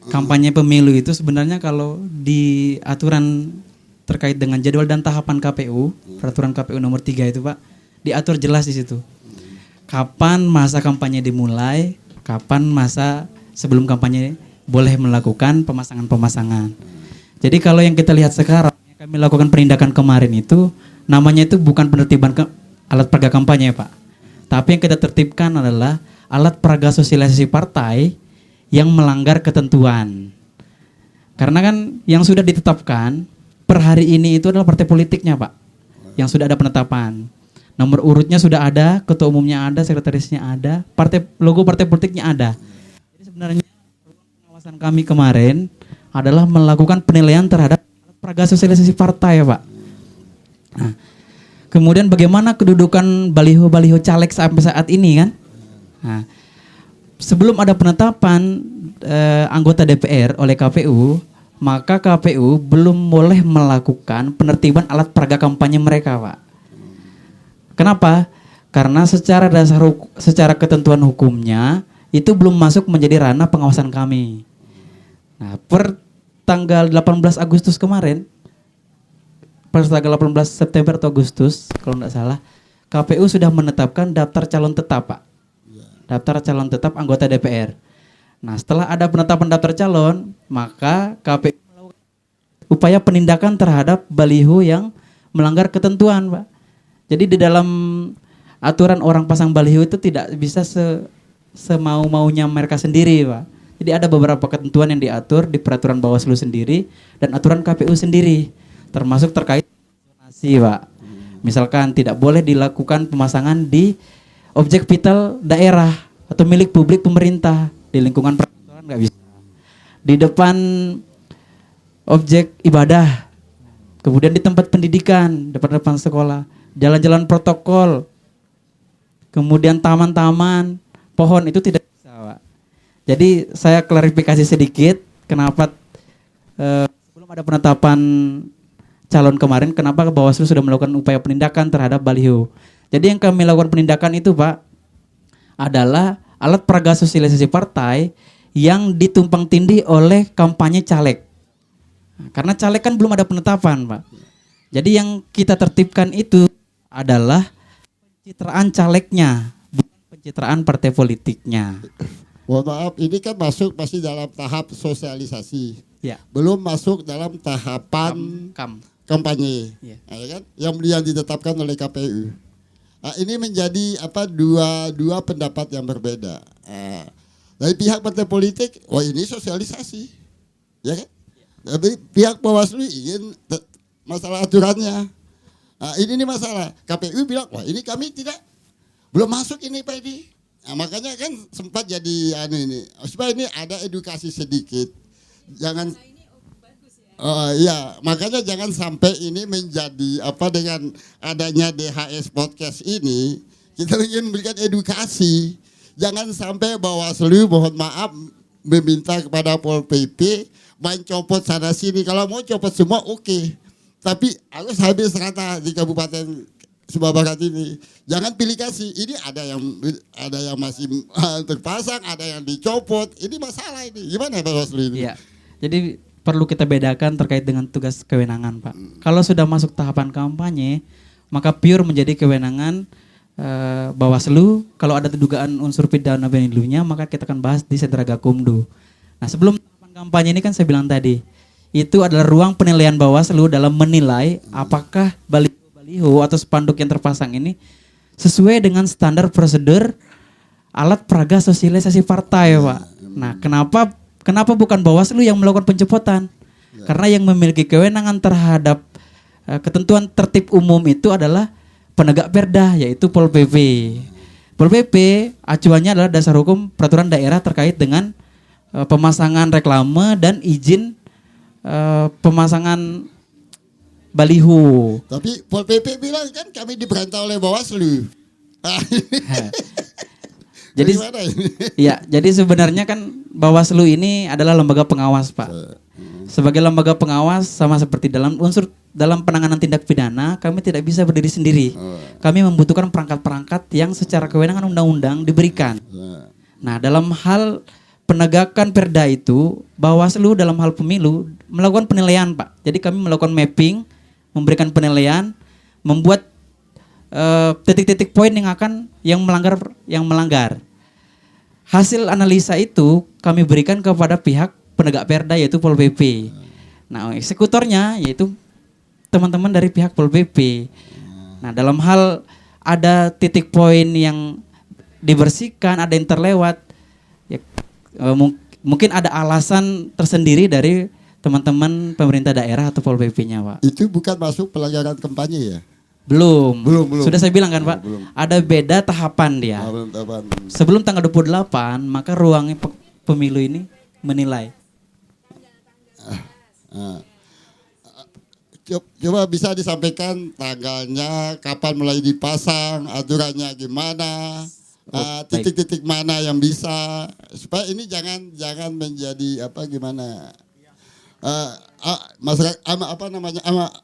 kampanye pemilu itu sebenarnya kalau di aturan terkait dengan jadwal dan tahapan KPU, peraturan KPU nomor 3 itu Pak, diatur jelas di situ. Kapan masa kampanye dimulai, kapan masa sebelum kampanye boleh melakukan pemasangan-pemasangan. Jadi kalau yang kita lihat sekarang, yang kami lakukan penindakan kemarin itu, namanya itu bukan penertiban alat peraga kampanye Pak. Tapi yang kita tertibkan adalah alat peraga sosialisasi partai yang melanggar ketentuan. Karena kan yang sudah ditetapkan per hari ini itu adalah partai politiknya Pak, yang sudah ada penetapan. Nomor urutnya sudah ada, ketua umumnya ada, sekretarisnya ada, logo partai politiknya ada. Jadi sebenarnya pengawasan kami kemarin adalah melakukan penilaian terhadap alat peraga sosialisasi partai ya Pak. Nah, kemudian bagaimana kedudukan baliho-baliho caleg sampai saat ini kan? Nah, sebelum ada penetapan anggota DPR oleh KPU, maka KPU belum boleh melakukan penertiban alat peraga kampanye mereka, Pak. Kenapa? Karena secara ketentuan hukumnya itu belum masuk menjadi ranah pengawasan kami. Nah, per tanggal 18 Agustus kemarin, per tanggal 18 September atau Agustus kalau tidak salah, KPU sudah menetapkan daftar calon tetap, Pak. Daftar calon tetap anggota DPR. Nah, setelah ada penetapan daftar calon, maka KPU melakukan upaya penindakan terhadap baliho yang melanggar ketentuan, Pak. Jadi di dalam aturan orang pasang baliho itu tidak bisa semau-maunya mereka sendiri, Pak. Jadi ada beberapa ketentuan yang diatur di peraturan Bawaslu sendiri dan aturan KPU sendiri, termasuk terkait zonasi, Pak. Misalkan tidak boleh dilakukan pemasangan di objek vital daerah atau milik publik pemerintah, di lingkungan perkantoran nggak bisa. Di depan objek ibadah, kemudian di tempat pendidikan, depan sekolah, jalan-jalan protokol, kemudian taman-taman, pohon itu tidak bisa, Pak. Jadi saya klarifikasi sedikit, kenapa sebelum ada penetapan calon kemarin, kenapa Bawaslu sudah melakukan upaya penindakan terhadap baliho. Jadi yang kami lakukan penindakan itu, Pak, adalah alat peraga sosialisasi partai yang ditumpang tindih oleh kampanye caleg. Nah, karena caleg kan belum ada penetapan, Pak. Jadi yang kita tertibkan itu adalah pencitraan calegnya, bukan pencitraan partai politiknya. Mohon maaf, ini kan masih dalam tahap sosialisasi, Ya. belum masuk dalam tahapan Kam. kampanye, Ya. ya kan? Yang ditetapkan oleh KPU. Ini menjadi dua pendapat yang berbeda. Dari pihak partai politik, wah ini sosialisasi, ya kan? Tapi pihak Bawaslu ingin masalah aturannya. Ini masalah. KPU bilang, wah ini kami belum masuk ini Pak Edi. Makanya kan sempat jadi ini. Supaya ini ada edukasi sedikit. Jangan. Iya, makanya jangan sampai ini menjadi dengan adanya DHS podcast ini kita ingin memberikan edukasi. Jangan sampai Bawaslu mohon maaf meminta kepada Pol PP main copot sana sini. Kalau mau copot semua oke. Tapi harus habis rata di Kabupaten Sumbawa Barat ini. Jangan pilih kasih. Ini ada yang masih terpasang, ada yang dicopot. Ini masalah ini. Gimana Bawaslu ini? Iya. Jadi perlu kita bedakan terkait dengan tugas kewenangan, Pak. Kalau sudah masuk tahapan kampanye, maka pure menjadi kewenangan Bawaslu. Kalau ada dugaan unsur pidana pemilunya, maka kita akan bahas di Sentra Gakumdu. Nah, sebelum tahapan kampanye ini kan saya bilang tadi, itu adalah ruang penilaian Bawaslu dalam menilai apakah baliho atau spanduk yang terpasang ini sesuai dengan standar prosedur alat peraga sosialisasi partai, Pak. Nah, kenapa bukan Bawaslu yang melakukan pencopotan? Karena yang memiliki kewenangan terhadap ketentuan tertib umum itu adalah penegak perda, yaitu Pol PP. Pol PP acuannya adalah dasar hukum peraturan daerah terkait dengan pemasangan reklame dan izin pemasangan baliho. Tapi Pol PP bilang kan kami diperintah oleh Bawaslu. Jadi ya, jadi sebenarnya kan Bawaslu ini adalah lembaga pengawas, Pak. Sebagai lembaga pengawas sama seperti dalam penanganan tindak pidana, kami tidak bisa berdiri sendiri. Kami membutuhkan perangkat-perangkat yang secara kewenangan undang-undang diberikan. Nah, dalam hal penegakan perda itu, Bawaslu dalam hal pemilu melakukan penilaian, Pak. Jadi kami melakukan mapping, memberikan penilaian, membuat titik-titik poin yang melanggar. Hasil analisa itu kami berikan kepada pihak penegak perda, yaitu Pol PP. Nah, eksekutornya yaitu teman-teman dari pihak Pol PP. Nah, dalam hal ada titik poin yang dibersihkan, ada yang terlewat, ya, mungkin ada alasan tersendiri dari teman-teman pemerintah daerah atau Pol PP-nya, Pak. Itu bukan masuk pelanggaran kampanye ya? Belum. Belum. Sudah saya bilang kan, Pak, belum. ada beda tahapan dia. Belum tahapan. Sebelum tanggal 28, maka ruangnya pemilu ini menilai. Coba bisa disampaikan tanggalnya, kapan mulai dipasang, aturannya gimana, titik-titik mana yang bisa, supaya ini jangan menjadi gimana. Masyarakat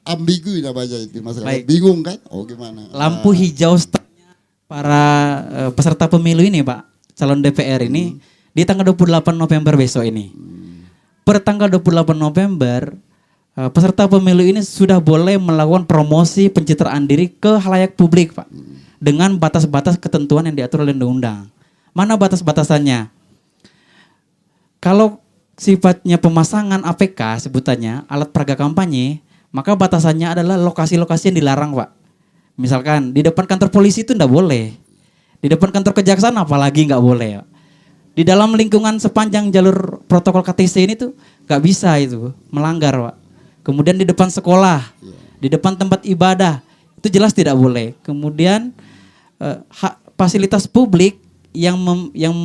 ambigu namanya itu, masyarakat bingung kan? Oh gimana? Lampu hijau para peserta pemilu ini, Pak, calon DPR ini di tanggal 28 November besok ini. Per tanggal 28 November peserta pemilu ini sudah boleh melakukan promosi pencitraan diri ke khalayak publik, Pak, dengan batas-batas ketentuan yang diatur oleh undang-undang. Mana batas-batasannya? Kalau sifatnya pemasangan APK sebutannya, alat peraga kampanye, maka batasannya adalah lokasi-lokasi yang dilarang, Pak. Misalkan di depan kantor polisi itu enggak boleh. Di depan kantor kejaksaan apalagi enggak boleh, Pak. Di dalam lingkungan sepanjang jalur protokol KTC ini tuh enggak bisa itu, melanggar, Pak. Kemudian di depan sekolah, di depan tempat ibadah, itu jelas tidak boleh. Kemudian fasilitas publik yang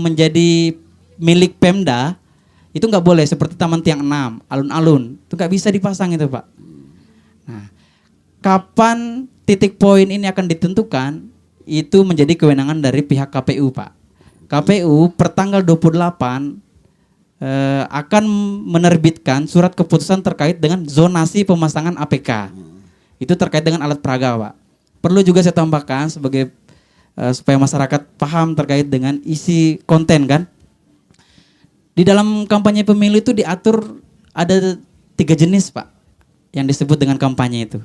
menjadi milik Pemda itu nggak boleh, seperti Taman Tiang 6, alun-alun, itu nggak bisa dipasang itu, Pak. Nah, kapan titik poin ini akan ditentukan, itu menjadi kewenangan dari pihak KPU, Pak. KPU per tanggal 28 akan menerbitkan surat keputusan terkait dengan zonasi pemasangan APK. Itu terkait dengan alat peraga, Pak. Perlu juga saya tambahkan sebagai supaya masyarakat paham terkait dengan isi konten kan. Di dalam kampanye pemilu itu diatur ada 3 jenis, Pak, yang disebut dengan kampanye itu.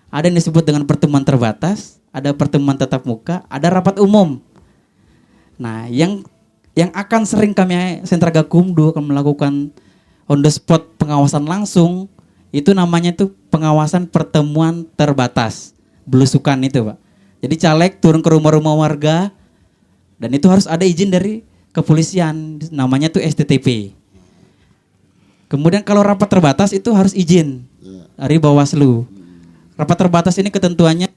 Ada yang disebut dengan pertemuan terbatas, ada pertemuan tatap muka, ada rapat umum. Nah, yang akan sering kami Sentra Gakumdu akan melakukan on the spot pengawasan langsung, itu namanya itu pengawasan pertemuan terbatas, belusukan itu Pak. Jadi caleg turun ke rumah-rumah warga, dan itu harus ada izin dari kepolisian, namanya tuh STTP. Kemudian kalau rapat terbatas itu harus izin dari Bawaslu. Rapat terbatas ini ketentuannya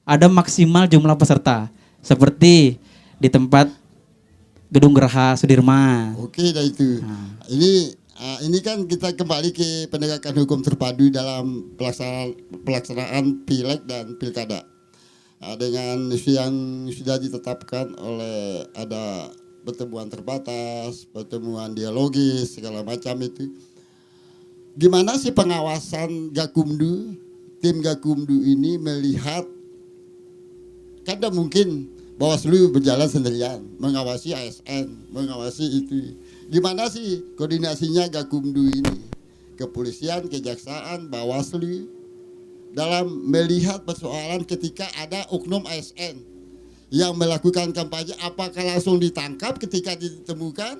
ada maksimal jumlah peserta, seperti di tempat Gedung Geraha Sudirman. Oke, dah itu. Ini kan kita kembali ke penegakan hukum terpadu dalam pelaksanaan pileg dan pilkada. Dengan yang sudah ditetapkan oleh ada pertemuan terbatas, pertemuan dialogis, segala macam itu. Gimana sih pengawasan Gakumdu, tim Gakumdu ini melihat, kan tidak mungkin Bawaslu berjalan sendirian, mengawasi ASN, mengawasi itu. Gimana sih koordinasinya Gakumdu ini? Kepolisian, Kejaksaan, Bawaslu dalam melihat persoalan ketika ada oknum ASN yang melakukan kampanye, apakah langsung ditangkap ketika ditemukan,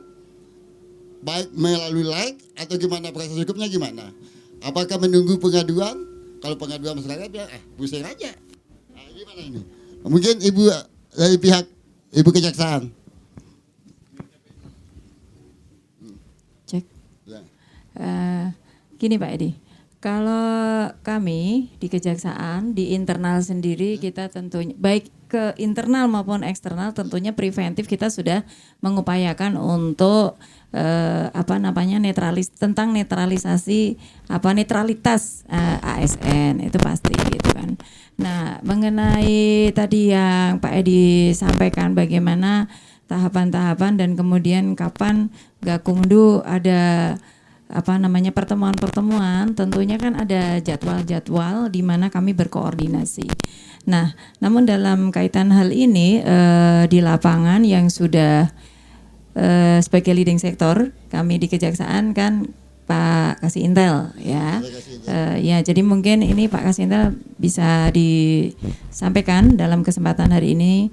baik melalui like atau gimana, proses hukumnya gimana? Apakah menunggu pengaduan? Kalau pengaduan masyarakat bilang, pusing aja. Nah, gimana ini? Mungkin Ibu dari pihak Ibu Kejaksaan. Cek. Ya. Gini Pak Edi, kalau kami di Kejaksaan, di internal sendiri kita tentunya, baik ke internal maupun eksternal, tentunya preventif kita sudah mengupayakan untuk tentang netralisasi netralitas ASN, itu pasti gitu kan. Nah, mengenai tadi yang Pak Edi sampaikan bagaimana tahapan-tahapan dan kemudian kapan Gakumdu ada pertemuan-pertemuan, tentunya kan ada jadwal-jadwal di mana kami berkoordinasi. Nah, namun dalam kaitan hal ini di lapangan yang sudah sebagai leading sektor kami di Kejaksaan kan Pak Kasih Intel ya. Ya, jadi mungkin ini Pak Kasih Intel bisa disampaikan dalam kesempatan hari ini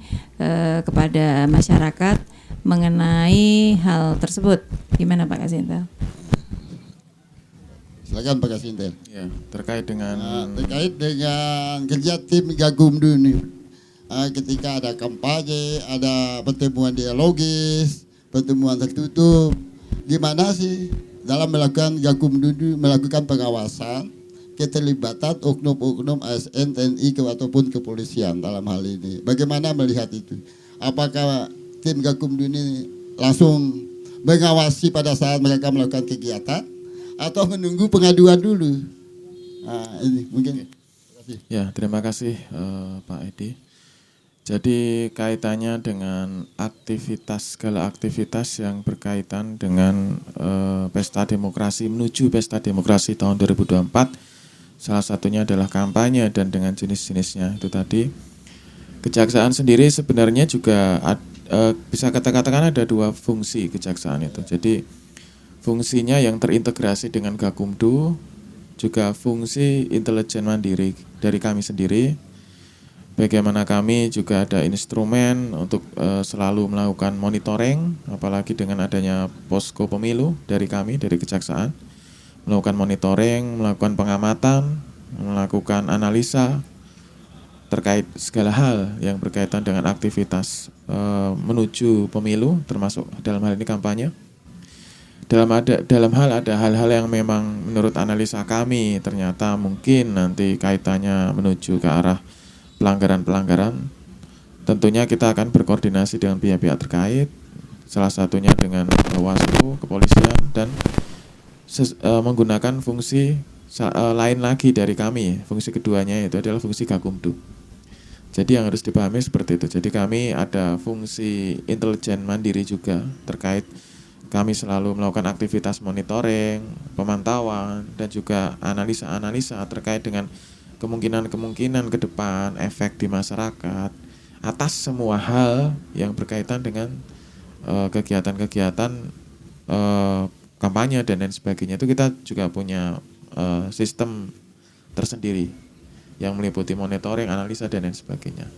kepada masyarakat mengenai hal tersebut. Gimana Pak Kasih Intel? Silakan Pak Kasih Intel. Ya, terkait dengan kerja tim Gakumdu ini. Ketika ada kampanye, ada pertemuan dialogis, pertemuan tertutup, gimana sih dalam melakukan Gakumdu melakukan pengawasan keterlibatan oknum-oknum ASN, TNI ataupun kepolisian dalam hal ini? Bagaimana melihat itu? Apakah tim Gakumdu ini langsung mengawasi pada saat mereka melakukan kegiatan atau menunggu pengaduan dulu? Ini mungkin. Ya, terima kasih Pak Edi. Jadi kaitannya dengan segala aktivitas yang berkaitan dengan pesta demokrasi, menuju pesta demokrasi tahun 2024, salah satunya adalah kampanye dan dengan jenis-jenisnya itu tadi. Kejaksaan sendiri sebenarnya juga bisa katakan ada dua fungsi kejaksaan itu. Jadi fungsinya yang terintegrasi dengan Gakumdu, juga fungsi intelijen mandiri dari kami sendiri. Bagaimana kami juga ada instrumen untuk selalu melakukan monitoring, apalagi dengan adanya posko pemilu dari kami, dari Kejaksaan. Melakukan monitoring, melakukan pengamatan, melakukan analisa terkait segala hal yang berkaitan dengan aktivitas menuju pemilu, termasuk dalam hal ini kampanye. Dalam hal ada hal-hal yang memang menurut analisa kami ternyata mungkin nanti kaitannya menuju ke arah pelanggaran-pelanggaran, tentunya kita akan berkoordinasi dengan pihak-pihak terkait, salah satunya dengan Bawaslu, kepolisian, dan menggunakan fungsi lain lagi dari kami. Fungsi keduanya itu adalah fungsi Gakumdu. Jadi yang harus dipahami seperti itu. Jadi kami ada fungsi intelijen mandiri juga terkait kami selalu melakukan aktivitas monitoring, pemantauan, dan juga analisa-analisa terkait dengan kemungkinan-kemungkinan ke depan, efek di masyarakat, atas semua hal yang berkaitan dengan kegiatan-kegiatan kampanye dan lain sebagainya. Itu kita juga punya sistem tersendiri yang meliputi monitoring, analisa, dan lain sebagainya.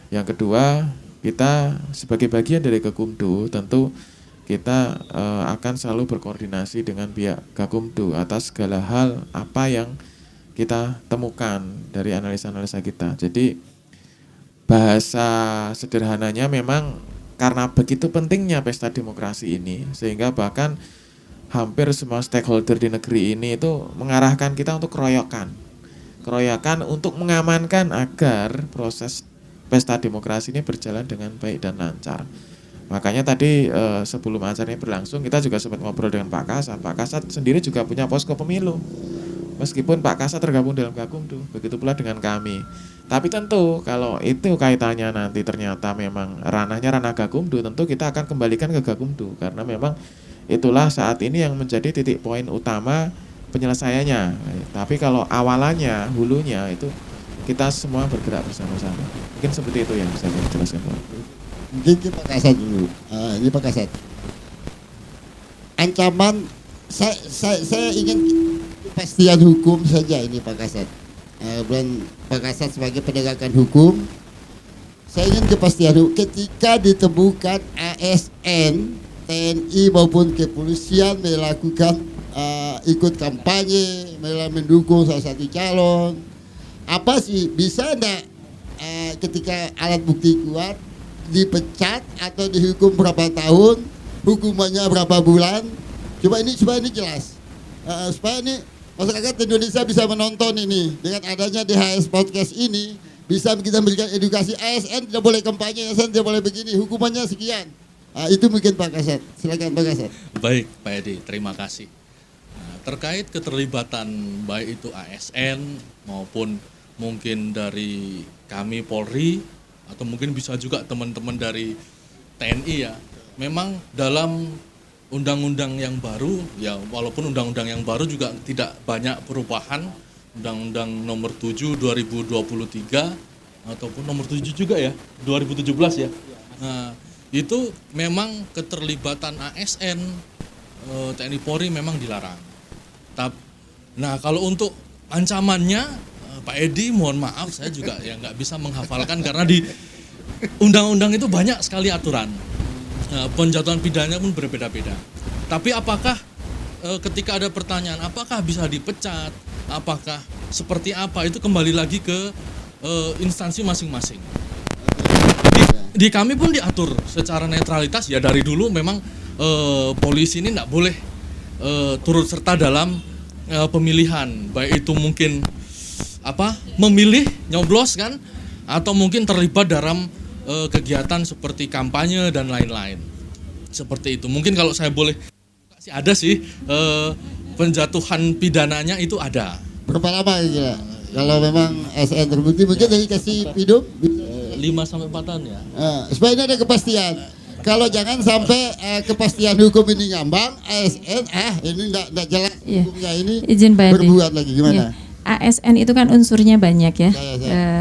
Yang kedua, kita sebagai bagian dari Gakumdu tentu kita akan selalu berkoordinasi dengan pihak Gakumdu atas segala hal apa yang kita temukan dari analisa-analisa kita. Jadi bahasa sederhananya memang karena begitu pentingnya pesta demokrasi ini, sehingga bahkan hampir semua stakeholder di negeri ini itu mengarahkan kita untuk keroyokan untuk mengamankan agar proses pesta demokrasi ini berjalan dengan baik dan lancar. Makanya tadi sebelum acara ini berlangsung kita juga sempat ngobrol dengan Pak Kasat. Pak Kasat sendiri juga punya posko pemilu. Meskipun Pak Kasat tergabung dalam Gakumdu, begitu pula dengan kami. Tapi tentu kalau itu kaitannya nanti ternyata memang ranahnya ranah Gakumdu, tentu kita akan kembalikan ke Gakumdu karena memang itulah saat ini yang menjadi titik poin utama penyelesaiannya. Tapi kalau awalannya, hulunya itu kita semua bergerak bersama-sama. Mungkin seperti itu yang bisa saya jelaskan Pak. Mungkin ke Pak Kasat dulu. Ini Pak Kasat. Ancaman saya ingin kepastian hukum saja ini Pak Kasat. Dan Pak Kasat sebagai penegakan hukum, saya ingin kepastian hukum ketika ditemukan ASN, TNI maupun kepolisian melakukan ikut kampanye, mendukung salah satu calon. Apa sih bisa enggak ketika alat bukti kuat dipecat atau dihukum berapa tahun, hukumannya berapa bulan? Coba ini jelas, supaya ini masyarakat Indonesia bisa menonton ini dengan adanya DHS Podcast ini, bisa kita memberikan edukasi. ASN tidak boleh kampanye, ASN tidak boleh begini, hukumannya sekian. Itu mungkin Pak Kasat. Silakan Pak Kasat. Baik Pak Edi, terima kasih. Terkait keterlibatan baik itu ASN maupun mungkin dari kami Polri atau mungkin bisa juga teman-teman dari TNI ya. Memang dalam undang-undang yang baru ya, walaupun undang-undang yang baru juga tidak banyak perubahan, Undang-Undang Nomor 7 2023 ataupun Nomor 7 juga ya 2017 ya. Nah, itu memang keterlibatan ASN TNI Polri memang dilarang. Nah, kalau untuk ancamannya Pak Edi, mohon maaf saya juga ya nggak bisa menghafalkan karena di undang-undang itu banyak sekali aturan. Penjatuhan pidananya pun berbeda-beda. Tapi apakah ketika ada pertanyaan apakah bisa dipecat, apakah seperti apa, itu kembali lagi ke instansi masing-masing. Di kami pun diatur secara netralitas ya, dari dulu memang polisi ini tidak boleh turut serta dalam pemilihan, baik itu mungkin memilih nyoblos kan, atau mungkin terlibat dalam kegiatan seperti kampanye dan lain-lain. Seperti itu. Mungkin kalau saya boleh ada sih penjatuhan pidananya itu ada. Berapa lama ya? Kalau memang SN terbukti mungkin dari kasih hidup 5 sampai 4 tahun ya. Supaya ini ada kepastian. Kalau jangan sampai kepastian hukum ini ngambang, ASN ini enggak jelas hukumnya ini. Izin Pak Edi. Berbuat lagi gimana? Ya. ASN itu kan unsurnya banyak ya,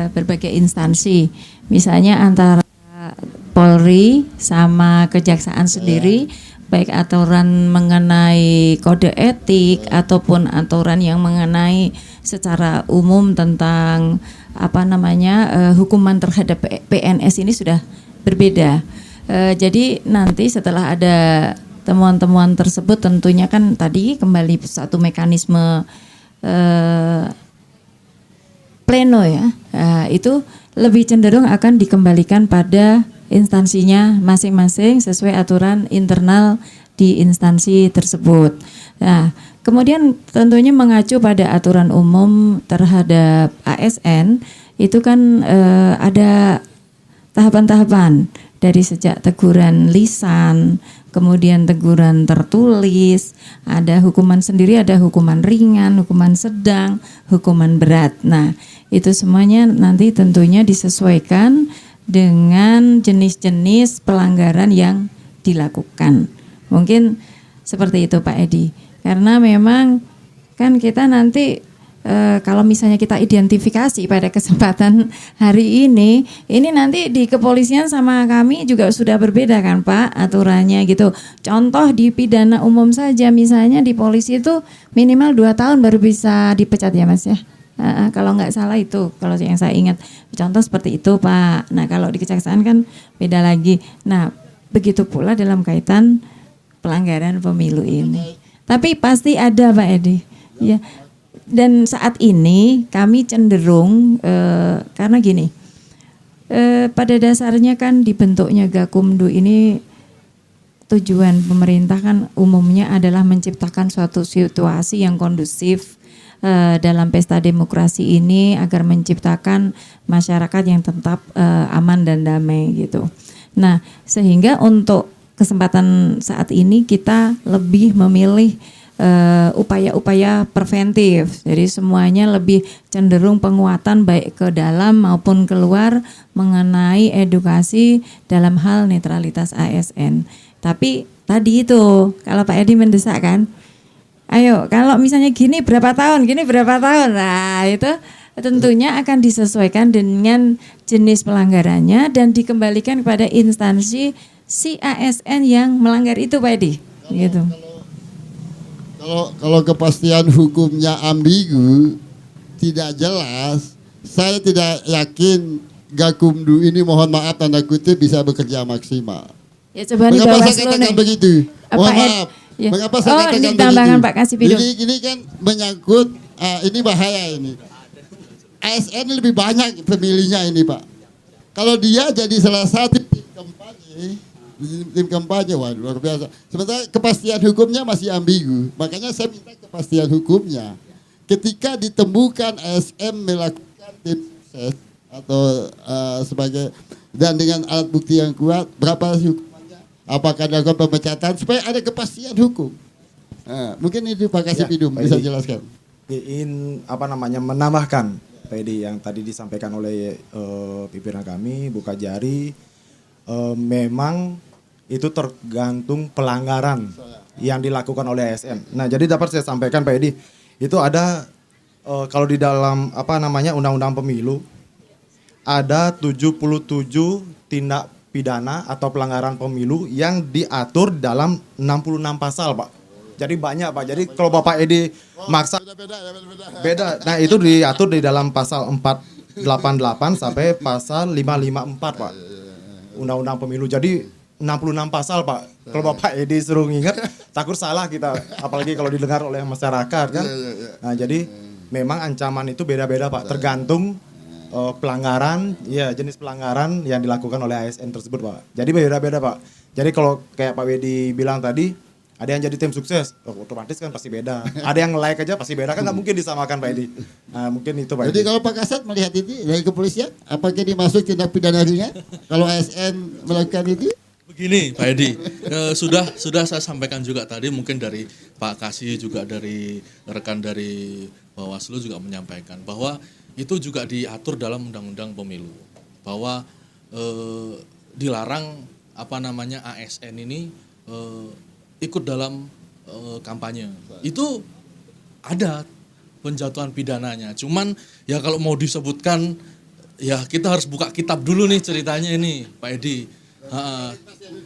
berbagai instansi, misalnya antara Polri sama Kejaksaan sendiri, baik aturan mengenai kode etik ataupun aturan yang mengenai secara umum tentang hukuman terhadap PNS ini sudah berbeda. Jadi nanti setelah ada temuan-temuan tersebut tentunya kan tadi kembali satu mekanisme pleno ya, itu lebih cenderung akan dikembalikan pada instansinya masing-masing sesuai aturan internal di instansi tersebut. Nah, kemudian tentunya mengacu pada aturan umum terhadap ASN itu kan ada tahapan-tahapan dari sejak teguran lisan, kemudian teguran tertulis, ada hukuman sendiri, ada hukuman ringan, hukuman sedang, hukuman berat. Nah, itu semuanya nanti tentunya disesuaikan dengan jenis-jenis pelanggaran yang dilakukan. Mungkin seperti itu Pak Edi. Karena memang kan kita nanti kalau misalnya kita identifikasi pada kesempatan hari ini nanti di kepolisian sama kami juga sudah berbeda kan Pak aturannya gitu. Contoh di pidana umum saja misalnya di polisi itu minimal 2 tahun baru bisa dipecat ya Mas ya. Kalau nggak salah itu, kalau yang saya ingat contoh seperti itu Pak. Nah kalau di kejaksaan kan beda lagi. Nah begitu pula dalam kaitan pelanggaran pemilu ini. Tapi pasti ada Pak Edi. Ya. Dan saat ini kami cenderung karena gini, pada dasarnya kan dibentuknya Gakumdu ini tujuan pemerintah kan umumnya adalah menciptakan suatu situasi yang kondusif dalam pesta demokrasi ini agar menciptakan masyarakat yang tetap aman dan damai gitu. Nah, sehingga untuk kesempatan saat ini kita lebih memilih upaya-upaya preventif. Jadi semuanya lebih cenderung penguatan baik ke dalam maupun keluar mengenai edukasi dalam hal netralitas ASN. Tapi tadi itu kalau Pak Edi mendesak kan, ayo kalau misalnya gini berapa tahun, nah itu tentunya akan disesuaikan dengan jenis pelanggarannya dan dikembalikan kepada instansi si ASN yang melanggar itu Pak Edi. Gitu. Kalau kepastian hukumnya ambigu, tidak jelas, saya tidak yakin Gakumdu ini mohon maaf tanda kutip bisa bekerja maksimal. Ya coba nih mengapa Bawaslu saya katakan nih. begitu? Mohon Pak Ed, maaf. ya. Mengapa saya katakan ditambahkan begitu? Pak Kasipidum. Ini kan menyangkut ini bahaya ini. ASN lebih banyak pemilihnya ini Pak. Kalau dia jadi salah satu tim kampanye, wah luar biasa. Sementara kepastian hukumnya masih ambigu. Makanya saya minta kepastian hukumnya. Ketika ditemukan ASN melakukan tim ses atau sebagai dan dengan alat bukti yang kuat, berapa hukumannya? Apakah dilakukan pemecatan supaya ada kepastian hukum? Nah, mungkin itu Pak Kasipidum bisa jelaskan. Ingin menambahkan Pak Edi yang tadi disampaikan oleh pimpinan kami Bu Kajari, memang itu tergantung pelanggaran yang dilakukan oleh ASN. Nah, jadi dapat saya sampaikan Pak Edi, itu ada kalau di dalam Undang-Undang Pemilu ada 77 tindak pidana atau pelanggaran pemilu yang diatur dalam 66 pasal, Pak. Jadi banyak, Pak. Jadi kalau Bapak Edi maksa beda. Nah, itu diatur di dalam pasal 488 sampai pasal 554, Pak. Undang-Undang Pemilu. Jadi 66 pasal, Pak. Kalau Bapak Edi suruh nginget, takut salah kita. Apalagi kalau didengar oleh masyarakat kan. Nah, jadi memang ancaman itu beda-beda, Pak. Tergantung pelanggaran, ya jenis pelanggaran yang dilakukan oleh ASN tersebut, Pak. Jadi beda-beda, Pak. Jadi kalau kayak Pak Wedi bilang tadi, ada yang jadi tim sukses, otomatis kan pasti beda. Ada yang like aja pasti beda, kan nggak mungkin disamakan Pak Edi. Nah, mungkin itu Pak Edi. Jadi kalau Pak Kasat melihat ini dari kepolisian, apakah dimasuk tindak pidana ringan kalau ASN melakukan itu? Begini Pak Edi, sudah saya sampaikan juga tadi, mungkin dari Pak Kasih juga dari rekan dari Bawaslu juga menyampaikan bahwa itu juga diatur dalam Undang-Undang Pemilu bahwa dilarang ASN ini ikut dalam kampanye. Itu ada penjatuhan pidananya. Cuman ya kalau mau disebutkan ya kita harus buka kitab dulu nih ceritanya ini Pak Edi.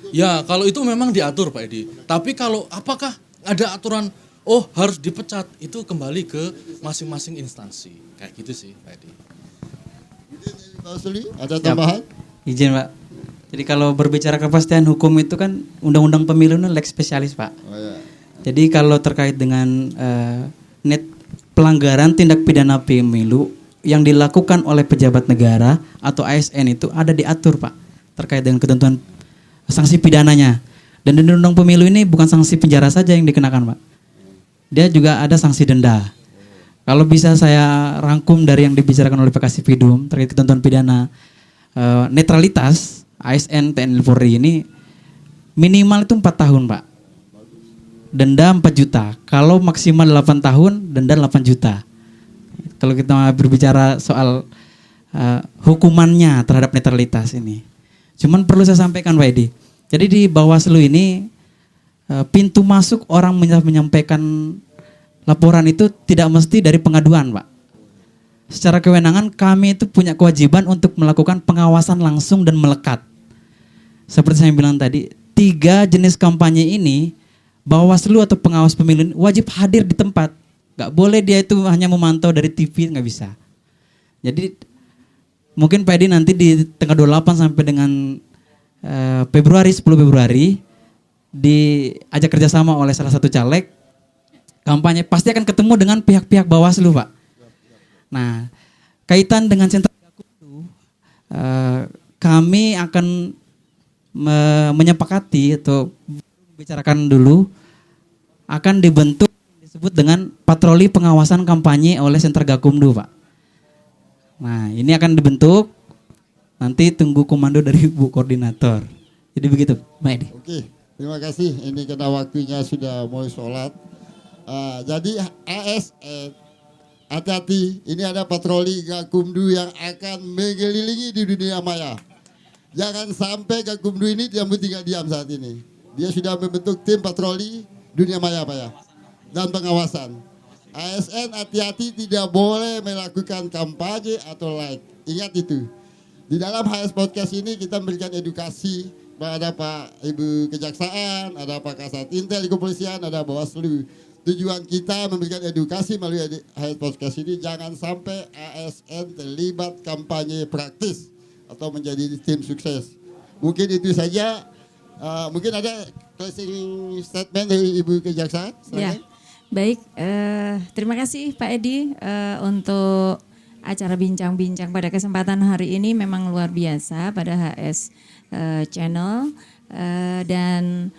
Ya kalau itu memang diatur Pak Edi. Tapi kalau apakah ada aturan harus dipecat, itu kembali ke masing-masing instansi. Kayak gitu sih Pak Edi. Ada tambahan? Izin Pak. Jadi kalau berbicara kepastian hukum itu kan Undang-Undang Pemilu ini lex spesialis Pak. Jadi kalau terkait dengan pelanggaran tindak pidana pemilu yang dilakukan oleh pejabat negara atau ASN itu ada diatur Pak. Terkait dengan ketentuan sanksi pidananya. Dan di Undang-Undang Pemilu ini bukan sanksi penjara saja yang dikenakan Pak. Dia juga ada sanksi denda. Kalau bisa saya rangkum dari yang dibicarakan oleh Pak Kasipidum terkait ketentuan pidana netralitas ASN TNI Polri ini minimal itu 4 tahun Pak. Denda 4 juta. Kalau maksimal 8 tahun denda 8 juta. Kalau kita berbicara soal hukumannya terhadap netralitas ini. Cuman perlu saya sampaikan Pak Edi. Jadi di Bawaslu ini pintu masuk orang menyampaikan laporan itu tidak mesti dari pengaduan Pak. Secara kewenangan kami itu punya kewajiban untuk melakukan pengawasan langsung dan melekat. Seperti saya bilang tadi, 3 jenis kampanye ini Bawaslu atau pengawas pemilu wajib hadir di tempat. Nggak boleh dia itu hanya memantau dari TV, nggak bisa. Jadi mungkin Pak Edi nanti di tanggal 28 sampai dengan Februari, 10 Februari diajak kerjasama oleh salah satu caleg kampanye, pasti akan ketemu dengan pihak-pihak Bawaslu, Pak. Nah, kaitan dengan sentra Gakumdu, kami akan menyepakati atau bicarakan dulu akan dibentuk disebut dengan patroli pengawasan kampanye oleh sentra Gakumdu, Pak. Nah, ini akan dibentuk, nanti tunggu komando dari Bu Koordinator. Jadi begitu, Mbak Edi. Oke, terima kasih. Ini karena waktunya sudah mau sholat. Jadi ASN, hati-hati, ini ada patroli Gakumdu yang akan mengelilingi di dunia maya. Jangan sampai Gakumdu ini tinggal diam saat ini. Dia sudah membentuk tim patroli dunia maya, Pak ya, dan pengawasan. ASN hati-hati, tidak boleh melakukan kampanye atau like. Ingat itu. Di dalam HS Podcast ini kita memberikan edukasi. Ada Pak Ibu Kejaksaan, ada Pak Kasat Intel di Kepolisian, ada Bawaslu. Tujuan kita memberikan edukasi melalui HS Podcast ini. Jangan sampai ASN terlibat kampanye praktis atau menjadi tim sukses. Mungkin itu saja. Mungkin ada closing statement dari Ibu Kejaksaan. Ya. Baik, terima kasih Pak Edi untuk acara bincang-bincang pada kesempatan hari ini. Memang luar biasa pada HS Channel, dan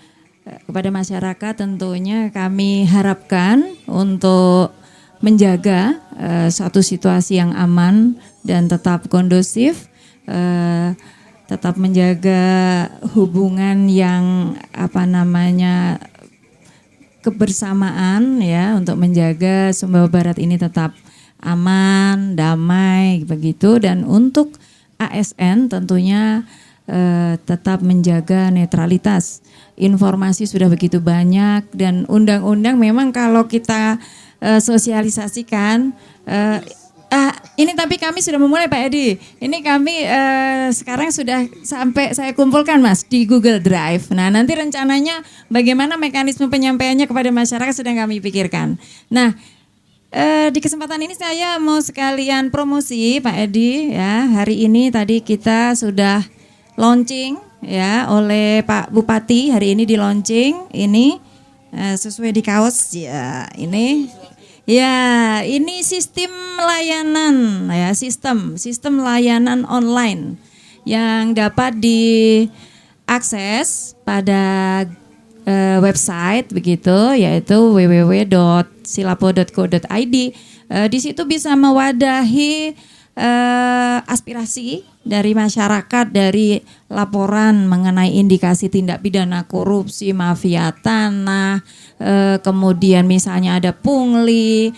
kepada masyarakat tentunya kami harapkan untuk menjaga suatu situasi yang aman dan tetap kondusif, tetap menjaga hubungan yang kebersamaan ya, untuk menjaga Sumbawa Barat ini tetap aman, damai begitu. Dan untuk ASN tentunya tetap menjaga netralitas. Informasi sudah begitu banyak dan undang-undang memang kalau kita sosialisasikan ini, tapi kami sudah memulai Pak Edi. Ini kami sekarang sudah sampai saya kumpulkan Mas di Google Drive. Nah, nanti rencananya bagaimana mekanisme penyampaiannya kepada masyarakat sedang kami pikirkan. Nah, di kesempatan ini saya mau sekalian promosi Pak Edi ya. Hari ini tadi kita sudah launching ya oleh Pak Bupati. Hari ini di launching ini sesuai di kaos ya ini. Ya, ini sistem layanan ya, sistem layanan online yang dapat diakses pada website begitu, yaitu www.silapo.co.id. Di situ bisa mewadahi aspirasi dari masyarakat, dari laporan mengenai indikasi tindak pidana korupsi, mafia tanah, kemudian misalnya ada pungli,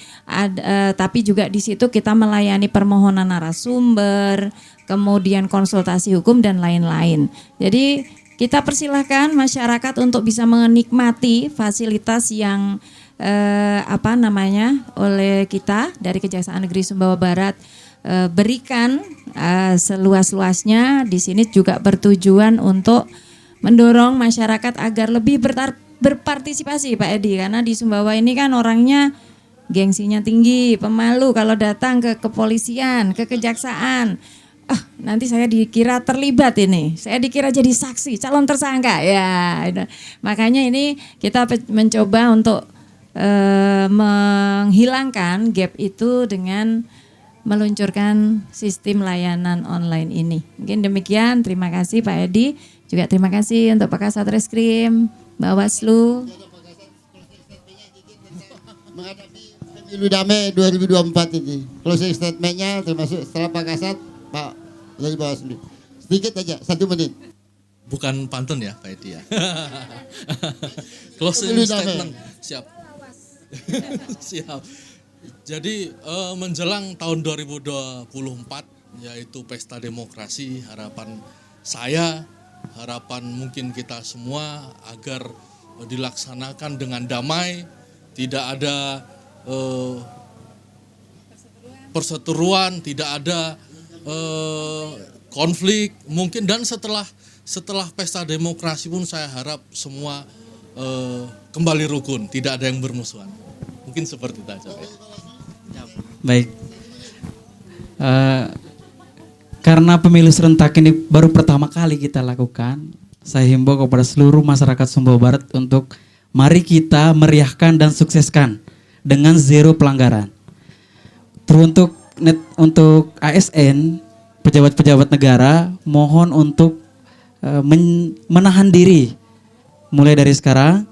tapi juga di situ kita melayani permohonan narasumber, kemudian konsultasi hukum dan lain-lain. Jadi kita persilahkan masyarakat untuk bisa menikmati fasilitas yang oleh kita dari Kejaksaan Negeri Sumbawa Barat berikan seluas-luasnya. Di sini juga bertujuan untuk mendorong masyarakat agar lebih berpartisipasi Pak Edi, karena di Sumbawa ini kan orangnya gengsinya tinggi, pemalu kalau datang ke kepolisian, ke kejaksaan. Nanti saya dikira terlibat ini, saya dikira jadi saksi, calon tersangka ya. Makanya ini kita mencoba untuk menghilangkan gap itu dengan meluncurkan sistem layanan online ini. Mungkin demikian, terima kasih Pak Edi. Juga terima kasih untuk Pak Kasat Reskrim, Bawaslu. Menghadapi pemilu damai 2024 ini, closing statementnya termasuk setelah Pak Kasat, Pak dari Bawaslu. Sedikit aja, 1 menit. Bukan pantun ya Pak Edi ya. Closing statement, siap. Siap. Jadi menjelang tahun 2024 yaitu pesta demokrasi, harapan saya, harapan mungkin kita semua agar dilaksanakan dengan damai, tidak ada perseteruan, tidak ada konflik mungkin, dan setelah pesta demokrasi pun saya harap semua kembali rukun, tidak ada yang bermusuhan. Mungkin seperti itu aja. Baik. Karena pemilu serentak ini baru pertama kali kita lakukan, saya himbau kepada seluruh masyarakat Sumbawa Barat untuk mari kita meriahkan dan sukseskan dengan zero pelanggaran. Teruntuk untuk ASN, pejabat-pejabat negara, mohon untuk menahan diri mulai dari sekarang,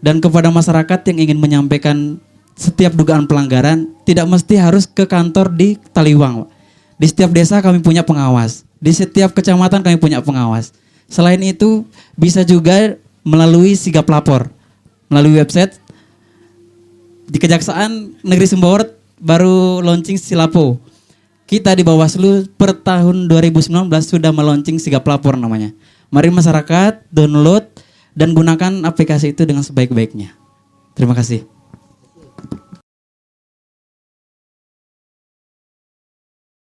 dan kepada masyarakat yang ingin menyampaikan setiap dugaan pelanggaran tidak mesti harus ke kantor di Taliwang, Pak. Di setiap desa kami punya pengawas, di setiap kecamatan kami punya pengawas. Selain itu bisa juga melalui sigap lapor, melalui website. Di Kejaksaan Negeri Sumbawa Barat baru launching Silapo. Kita di Bawaslu per tahun 2019 sudah meluncing sigap lapor namanya. Mari masyarakat download dan gunakan aplikasi itu dengan sebaik-baiknya. Terima kasih.